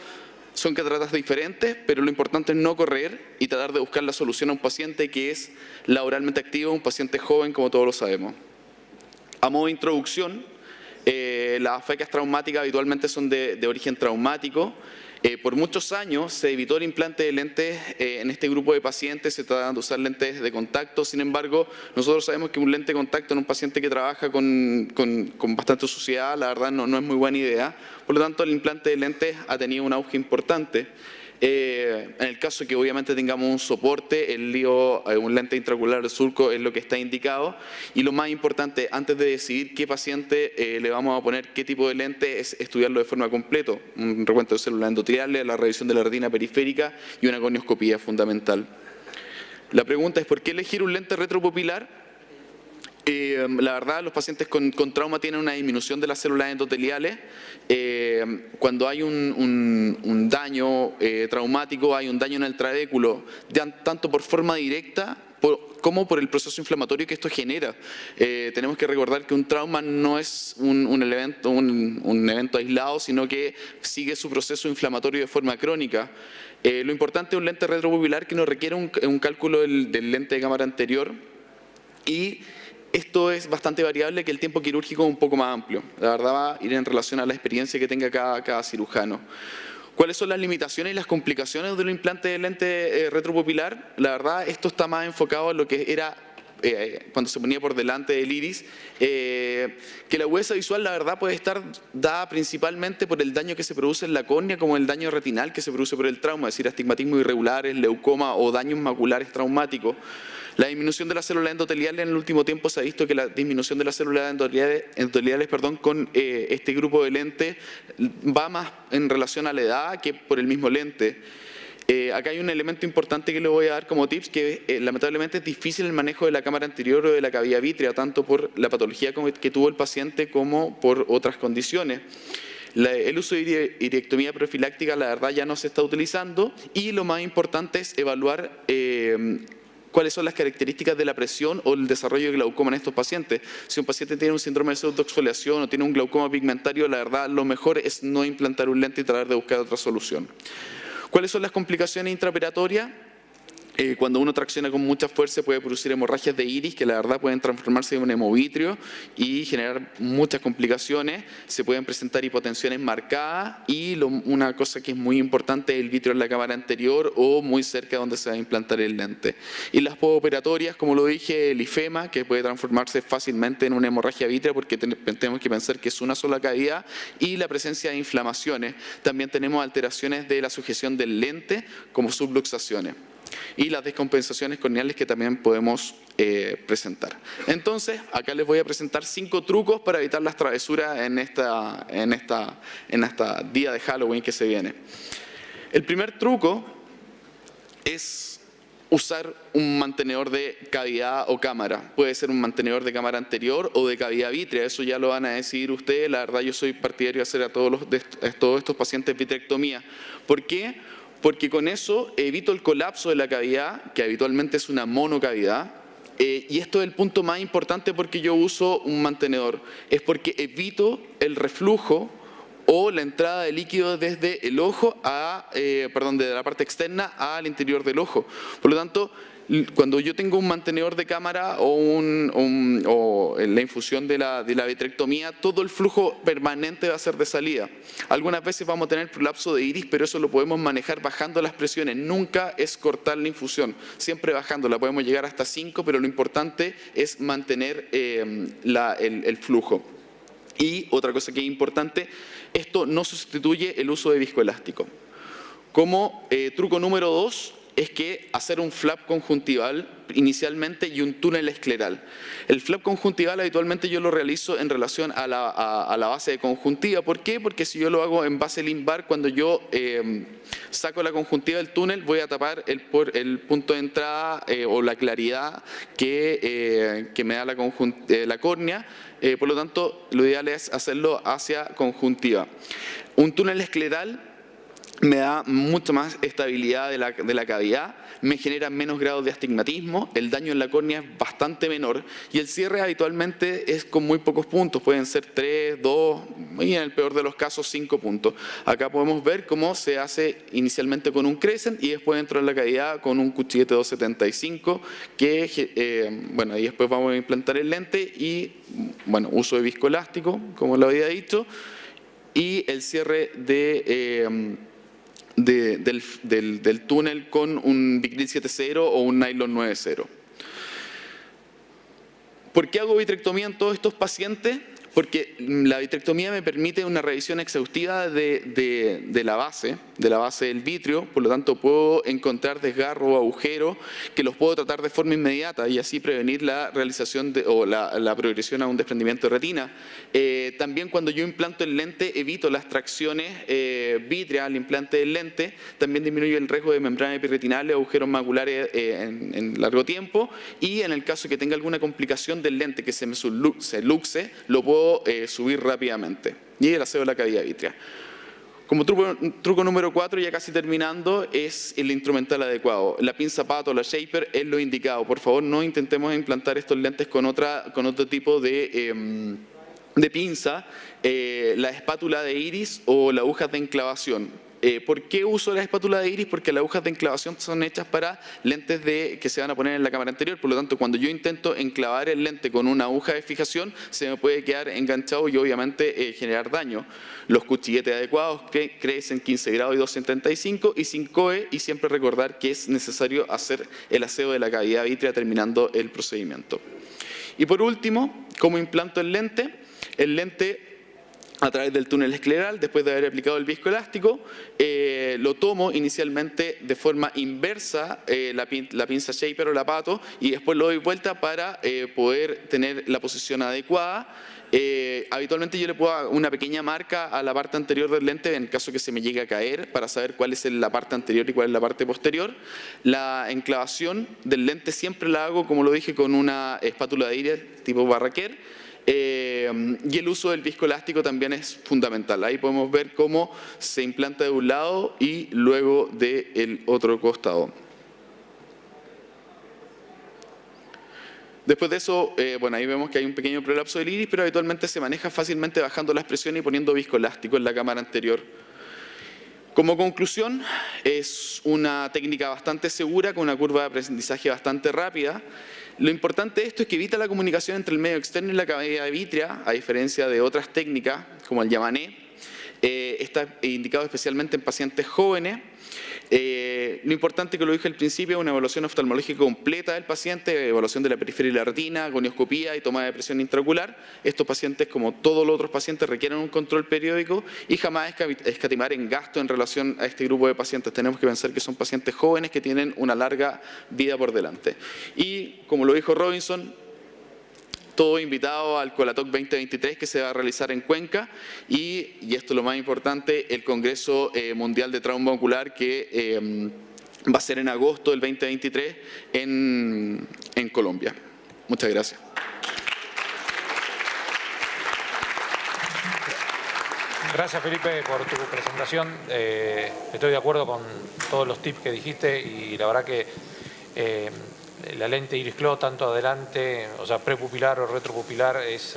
M: son cataratas diferentes, pero lo importante es no correr y tratar de buscar la solución a un paciente que es laboralmente activo, un paciente joven, como todos lo sabemos. A modo de introducción, las afaquias traumáticas habitualmente son de origen traumático. Por muchos años se evitó el implante de lentes en este grupo de pacientes, se trataban de usar lentes de contacto. Sin embargo, nosotros sabemos que un lente de contacto en un paciente que trabaja con bastante suciedad, la verdad no es muy buena idea. Por lo tanto, el implante de lentes ha tenido un auge importante. En el caso que obviamente tengamos un soporte, el lío, un lente intraocular de surco es lo que está indicado. Y lo más importante, antes de decidir qué paciente le vamos a poner qué tipo de lente, es estudiarlo de forma completa. Un recuento de células endoteliales, la revisión de la retina periférica y una conioscopía fundamental. La pregunta es, ¿por qué elegir un lente retropupilar? La verdad, los pacientes con trauma tienen una disminución de las células endoteliales. Cuando hay un daño traumático, hay un daño en el trabéculo, tanto por forma directa como por el proceso inflamatorio que esto genera. Tenemos que recordar que un trauma no es un evento aislado, sino que sigue su proceso inflamatorio de forma crónica. Lo importante es un lente retropupilar que no requiere un cálculo del lente de cámara anterior, y esto es bastante variable, que el tiempo quirúrgico es un poco más amplio. La verdad va a ir en relación a la experiencia que tenga cada cirujano. ¿Cuáles son las limitaciones y las complicaciones de un implante de lente retropupilar? La verdad, esto está más enfocado en lo que era cuando se ponía por delante del iris, que la agudeza visual, la verdad, puede estar dada principalmente por el daño que se produce en la córnea, como el daño retinal que se produce por el trauma, es decir, astigmatismos irregulares, leucoma o daños maculares traumáticos. La disminución de las células endoteliales, en el último tiempo se ha visto que la disminución de las células endoteliales con este grupo de lentes va más en relación a la edad que por el mismo lente. Acá hay un elemento importante que le voy a dar como tips, que lamentablemente es difícil el manejo de la cámara anterior o de la cavidad vítrea, tanto por la patología que tuvo el paciente como por otras condiciones. El uso de irectomía profiláctica, la verdad, ya no se está utilizando, y lo más importante es evaluar cuáles son las características de la presión o el desarrollo de glaucoma en estos pacientes. Si un paciente tiene un síndrome de pseudoexfoliación o tiene un glaucoma pigmentario, la verdad, lo mejor es no implantar un lente y tratar de buscar otra solución. ¿Cuáles son las complicaciones intraoperatorias? Cuando uno tracciona con mucha fuerza puede producir hemorragias de iris, que la verdad pueden transformarse en un hemovitrio y generar muchas complicaciones. Se pueden presentar hipotensiones marcadas, y una cosa que es muy importante es el vitrio en la cámara anterior o muy cerca donde se va a implantar el lente. Y las postoperatorias, como lo dije, el ifema, que puede transformarse fácilmente en una hemorragia vítrea porque tenemos que pensar que es una sola cavidad, y la presencia de inflamaciones. También tenemos alteraciones de la sujeción del lente como subluxaciones, y las descompensaciones corneales que también podemos presentar. Entonces, acá les voy a presentar 5 trucos para evitar las travesuras en esta día de Halloween que se viene. El primer truco es usar un mantenedor de cavidad o cámara. Puede ser un mantenedor de cámara anterior o de cavidad vítrea, eso ya lo van a decidir ustedes. La verdad, yo soy partidario de hacer a todos estos pacientes vitrectomía. ¿Por qué? Porque con eso evito el colapso de la cavidad, que habitualmente es una monocavidad, y esto es el punto más importante porque yo uso un mantenedor, es porque evito el reflujo o la entrada de líquido desde el ojo desde la parte externa al interior del ojo. Por lo tanto, cuando yo tengo un mantenedor de cámara o la infusión de la vitrectomía, todo el flujo permanente va a ser de salida. Algunas veces vamos a tener prolapso de iris, pero eso lo podemos manejar bajando las presiones. Nunca es cortar la infusión, siempre bajándola. Podemos llegar hasta 5, pero lo importante es mantener el flujo. Y otra cosa que es importante, esto no sustituye el uso de viscoelástico. Como truco número 2, es que hacer un flap conjuntival inicialmente y un túnel escleral. El flap conjuntival habitualmente yo lo realizo en relación a la base de conjuntiva. ¿Por qué? Porque si yo lo hago en base limbar, cuando yo saco la conjuntiva del túnel, voy a tapar el punto de entrada o la claridad que me da la córnea. Por lo tanto, lo ideal es hacerlo hacia conjuntiva. Un túnel escleral me da mucha más estabilidad de la cavidad, me genera menos grados de astigmatismo, el daño en la córnea es bastante menor, y el cierre habitualmente es con muy pocos puntos, pueden ser 3, 2 y en el peor de los casos 5 puntos. Acá podemos ver cómo se hace inicialmente con un crescent y después dentro de la cavidad con un cuchillete 275, y después vamos a implantar el lente y, uso de viscoelástico, como lo había dicho, y el cierre del túnel con un Vicryl 7.0 o un Nylon 9.0. ¿Por qué hago vitrectomía en todos estos pacientes? Porque la vitrectomía me permite una revisión exhaustiva de la base del vitrio, por lo tanto puedo encontrar desgarro o agujero que los puedo tratar de forma inmediata y así prevenir la realización la progresión a un desprendimiento de retina. También cuando yo implanto el lente evito las tracciones vítreas al implante del lente, también disminuye el riesgo de membranas epirretinales, agujeros maculares en largo tiempo, y en el caso que tenga alguna complicación del lente que se luxe, lo puedo subir rápidamente, y el aseo de la cavidad vítrea. Como truco número 4, ya casi terminando, es el instrumental adecuado. La pinza pato, la shaper, es lo indicado. Por favor, no intentemos implantar estos lentes con otro tipo de pinza, la espátula de iris o las agujas de enclavación. ¿Por qué uso la espátula de iris? Porque las agujas de enclavación son hechas para lentes que se van a poner en la cámara anterior, por lo tanto cuando yo intento enclavar el lente con una aguja de fijación se me puede quedar enganchado y obviamente generar daño. Los cuchilletes adecuados crecen 15 grados y 2,75 y sin COE, y siempre recordar que es necesario hacer el aseo de la cavidad vítrea terminando el procedimiento. Y por último, ¿cómo implanto el lente? El lente a través del túnel escleral, después de haber aplicado el viscoelástico, lo tomo inicialmente de forma inversa, la pinza shaper o la pato, y después lo doy vuelta para poder tener la posición adecuada. Habitualmente yo le puedo dar una pequeña marca a la parte anterior del lente en caso que se me llegue a caer, para saber cuál es la parte anterior y cuál es la parte posterior. La enclavación del lente siempre la hago, como lo dije, con una espátula de iris tipo Barraquer. Y el uso del viscoelástico también es fundamental. Ahí podemos ver cómo se implanta de un lado y luego del otro costado. Después de eso, bueno, ahí vemos que hay un pequeño prolapso del iris, pero habitualmente se maneja fácilmente bajando las presiones y poniendo viscoelástico en la cámara anterior. Como conclusión, es una técnica bastante segura, con una curva de aprendizaje bastante rápida. Lo importante de esto es que evita la comunicación entre el medio externo y la cavidad vítrea, a diferencia de otras técnicas como el Yamané. Está indicado especialmente en pacientes jóvenes. Lo importante, que lo dije al principio, es una evaluación oftalmológica completa del paciente, evaluación de la periferia de la retina, gonioscopía y toma de presión intraocular. Estos pacientes, como todos los otros pacientes, requieren un control periódico y jamás escatimar en gasto en relación a este grupo de pacientes. Tenemos que pensar que son pacientes jóvenes que tienen una larga vida por delante. Y, como lo dijo Robinson, todo invitado al Colatoc 2023 que se va a realizar en Cuenca y esto es lo más importante, el Congreso Mundial de Trauma Ocular que va a ser en agosto del 2023 en Colombia. Muchas gracias.
B: Gracias, Felipe, por tu presentación. Estoy de acuerdo con todos los tips que dijiste y la verdad que la lente Iris Claw, tanto adelante, o sea, prepupilar o retropupilar, es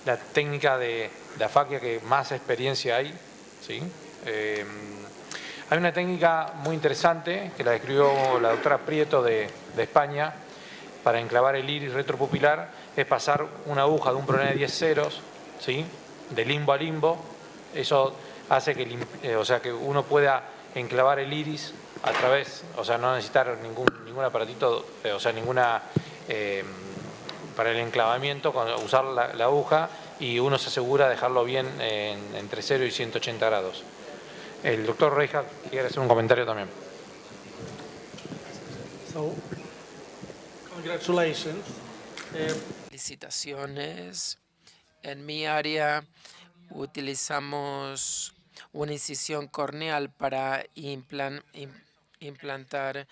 B: la técnica de afaquia que más experiencia hay, ¿sí? Hay una técnica muy interesante que la describió la doctora Prieto de España para enclavar el iris retropupilar, es pasar una aguja de un prone de 10 ceros, ¿sí?, de limbo a limbo. Eso hace que uno pueda enclavar el iris a través, o sea, no necesitar ningún aparatito, o sea, para el enclavamiento, usar la aguja, y uno se asegura de dejarlo bien entre 0 y 180 grados. El doctor Reja quiere hacer un comentario también.
N: So, congratulations.
C: Felicitaciones. En mi área utilizamos una incisión corneal para implantar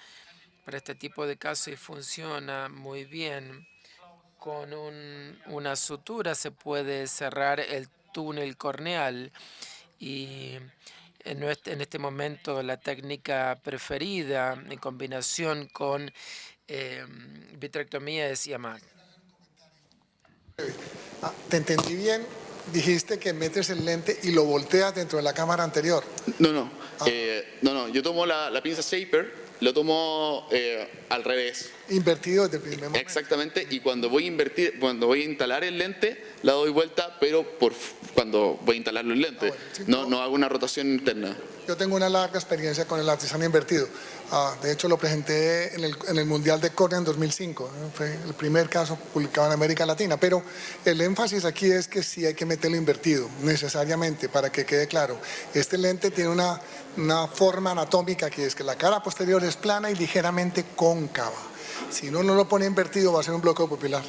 C: para este tipo de casos y funciona muy bien. Con una sutura se puede cerrar el túnel corneal y en este momento la técnica preferida en combinación con vitrectomía es YAMAC.
N: ¿Te entendí bien? Dijiste que metes el lente y lo volteas dentro de la cámara anterior.
M: No, yo tomo la pinza shaper, lo tomo al revés.
N: Invertido desde el primer momento.
M: Exactamente, y cuando voy a instalar el lente, la doy vuelta, pero cuando voy a instalarlo el lente. Sí, no hago una rotación interna.
N: Yo tengo una larga experiencia con el artesano invertido. De hecho, lo presenté en el Mundial de Córnea en 2005. Fue el primer caso publicado en América Latina. Pero el énfasis aquí es que sí hay que meterlo invertido, necesariamente, para que quede claro. Este lente tiene una forma anatómica que es que la cara posterior es plana y ligeramente cóncava. Si uno no lo pone invertido, va a ser un bloqueo pupilar.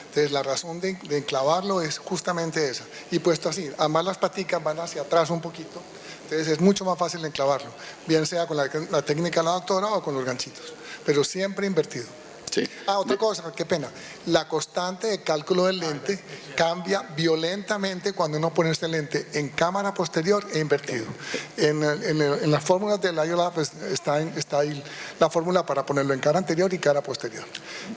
N: Entonces, la razón de enclavarlo es justamente esa. Y puesto así, además las paticas van hacia atrás un poquito. Entonces, es mucho más fácil enclavarlo, bien sea con la técnica de la doctora o con los ganchitos, pero siempre invertido.
M: Sí.
N: Otra cosa, qué pena. La constante de cálculo del lente cambia violentamente cuando uno pone este lente en cámara posterior e invertido. En las fórmulas del IOLAB pues, está ahí la fórmula para ponerlo en cara anterior y cara posterior.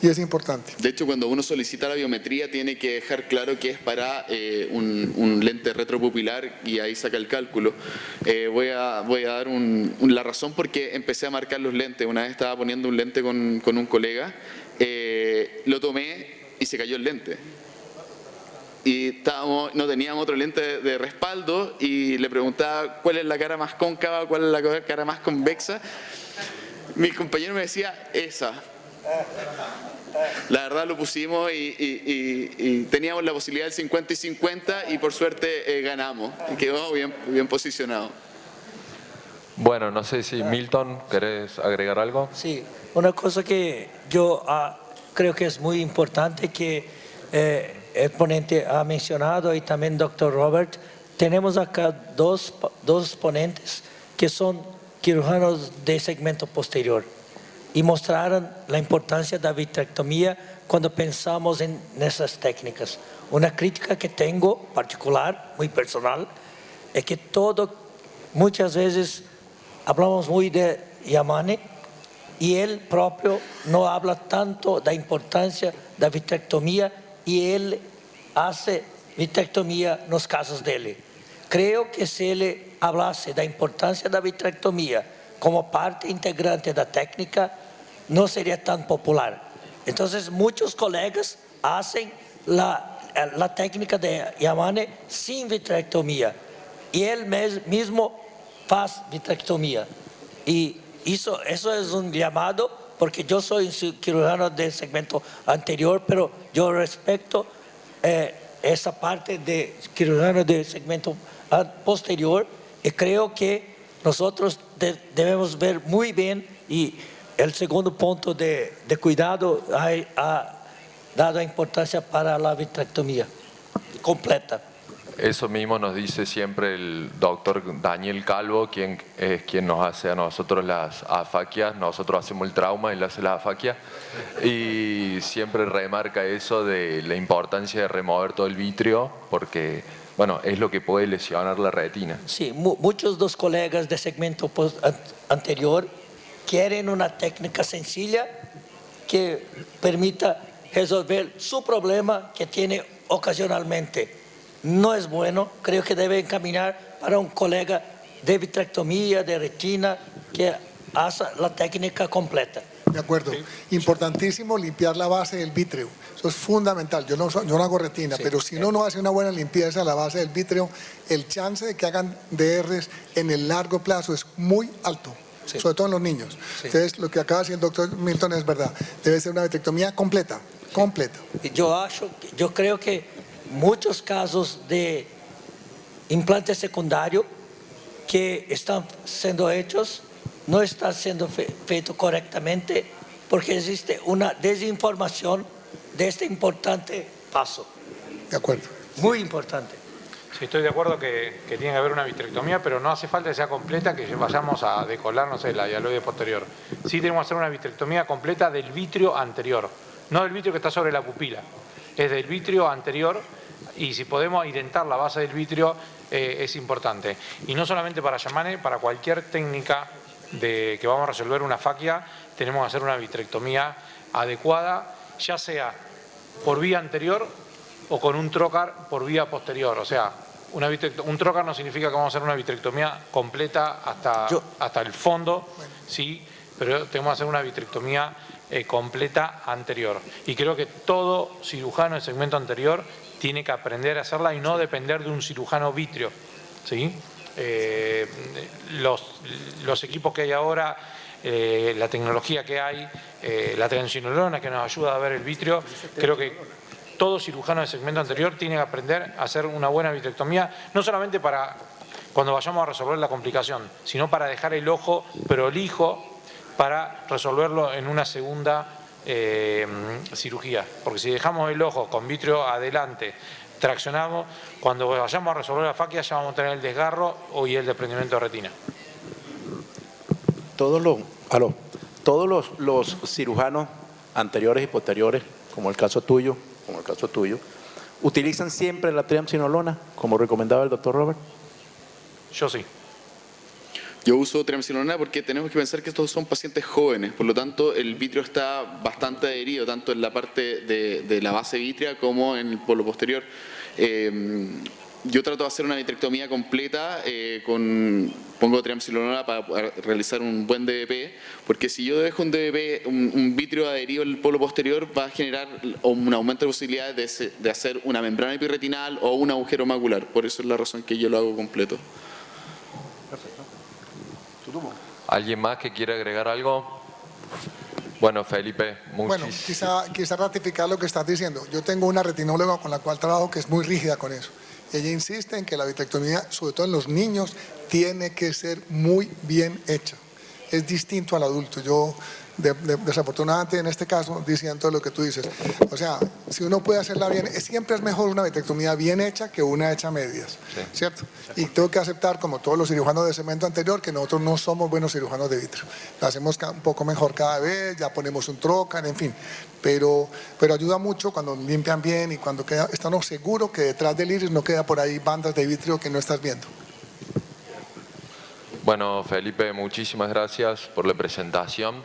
N: Y es importante.
M: De hecho, cuando uno solicita la biometría tiene que dejar claro que es para un lente retropupilar y ahí saca el cálculo. Voy a dar la razón porque empecé a marcar los lentes. Una vez estaba poniendo un lente con un colega. Lo tomé y se cayó el lente y no teníamos otro lente de respaldo y le preguntaba cuál es la cara más cóncava, cuál es la cara más convexa. Mi compañero me decía esa. La verdad lo pusimos y teníamos la posibilidad del 50 y 50 y por suerte ganamos y quedó bien posicionado.
A: Bueno, no sé si Milton, ¿querés agregar algo?
I: Sí, una cosa que yo creo que es muy importante que el ponente ha mencionado y también doctor Robert, tenemos acá dos ponentes que son cirujanos de segmento posterior y mostraron la importancia de la vitrectomía cuando pensamos en esas técnicas. Una crítica que tengo particular, muy personal, es que muchas veces hablamos muy de Yamane y él propio no habla tanto de la importancia de la vitrectomía y él hace vitrectomía en los casos de él. Creo que si él hablase de la importancia de la vitrectomía como parte integrante de la técnica, no sería tan popular. Entonces muchos colegas hacen la técnica de Yamane sin vitrectomía y él mismo hace vitrectomía. Y eso es un llamado, porque yo soy un cirujano del segmento anterior, pero yo respeto esa parte de cirujano del segmento posterior y creo que nosotros debemos ver muy bien y el segundo punto de cuidado ha dado importancia para la vitrectomía completa.
A: Eso mismo nos dice siempre el doctor Daniel Calvo, quien nos hace a nosotros las afaquias. Nosotros hacemos el trauma, él hace las afaquias. Y siempre remarca eso de la importancia de remover todo el vitrio, porque bueno, es lo que puede lesionar la retina.
I: Sí, muchos de los colegas de segmento anterior quieren una técnica sencilla que permita resolver su problema que tiene ocasionalmente. No es bueno, creo que debe encaminar para un colega de vitrectomía, de retina, que haga la técnica completa.
N: De acuerdo. Sí. Importantísimo limpiar la base del vítreo. Eso es fundamental. Yo no hago retina, sí, pero si uno no hace una buena limpieza de la base del vítreo, el chance de que hagan DRs en el largo plazo es muy alto. Sí. Sobre todo en los niños. Sí. Entonces, lo que acaba de decir el doctor Milton es verdad. Debe ser una vitrectomía completa. Completa.
I: Yo creo que muchos casos de implante secundario que están siendo hechos no están siendo feitos correctamente porque existe una desinformación de este importante paso.
N: De acuerdo.
I: Muy importante.
B: Sí, estoy de acuerdo que tiene que haber una vitrectomía, pero no hace falta que sea completa, que vayamos a decolar, no sé, la hialoide posterior. Sí tenemos que hacer una vitrectomía completa del vitrio anterior, no del vitrio que está sobre la pupila, es del vitrio anterior. Y si podemos identar la base del vitrio es importante. Y no solamente para Yamane, para cualquier técnica que vamos a resolver una afaquia, tenemos que hacer una vitrectomía adecuada, ya sea por vía anterior o con un trocar por vía posterior. O sea, un trocar no significa que vamos a hacer una vitrectomía completa hasta el fondo, sí, pero tenemos que hacer una vitrectomía completa anterior. Y creo que todo cirujano del segmento anterior tiene que aprender a hacerla y no depender de un cirujano vitrio, ¿sí? Los equipos que hay ahora, la tecnología que hay, la tensionolona que nos ayuda a ver el vitrio, creo que todo cirujano del segmento anterior tiene que aprender a hacer una buena vitrectomía, no solamente para cuando vayamos a resolver la complicación, sino para dejar el ojo prolijo para resolverlo en una segunda cirugía, porque si dejamos el ojo con vitrio adelante, traccionamos, cuando vayamos a resolver la afaquia ya vamos a tener el desgarro y el desprendimiento de retina.
E: Todos los cirujanos
O: anteriores y posteriores, como el caso tuyo, ¿utilizan siempre la triamcinolona, como recomendaba el doctor Robert?
B: Yo sí.
M: Yo uso triamcinolona porque tenemos que pensar que estos son pacientes jóvenes, por lo tanto el vitrio está bastante adherido, tanto en la parte de la base vítrea como en el polo posterior. Yo trato de hacer una vitrectomía completa, pongo triamcinolona para realizar un buen DVP, porque si yo dejo un DVP, un vitrio adherido al polo posterior, va a generar un aumento de posibilidades de hacer una membrana epirretinal o un agujero macular. Por eso es la razón que yo lo hago completo.
A: ¿Alguien más que quiera agregar algo? Bueno, Felipe,
N: Bueno, quizá ratificar lo que estás diciendo. Yo tengo una retinóloga con la cual trabajo que es muy rígida con eso. Ella insiste en que la vitrectomía, sobre todo en los niños, tiene que ser muy bien hecha. Es distinto al adulto. Yo, desafortunadamente en este caso, diciendo lo que tú dices. O sea, si uno puede hacerla bien, siempre es mejor una vitrectomía bien hecha que una hecha a medias, ¿cierto? Y tengo que aceptar, como todos los cirujanos de segmento anterior, que nosotros no somos buenos cirujanos de vitrio. Lo hacemos un poco mejor cada vez, ya ponemos un trocar, en fin. Pero ayuda mucho cuando limpian bien y cuando estamos seguros que detrás del iris no queda por ahí bandas de vitrio que no estás viendo.
A: Bueno, Felipe, muchísimas gracias por la presentación.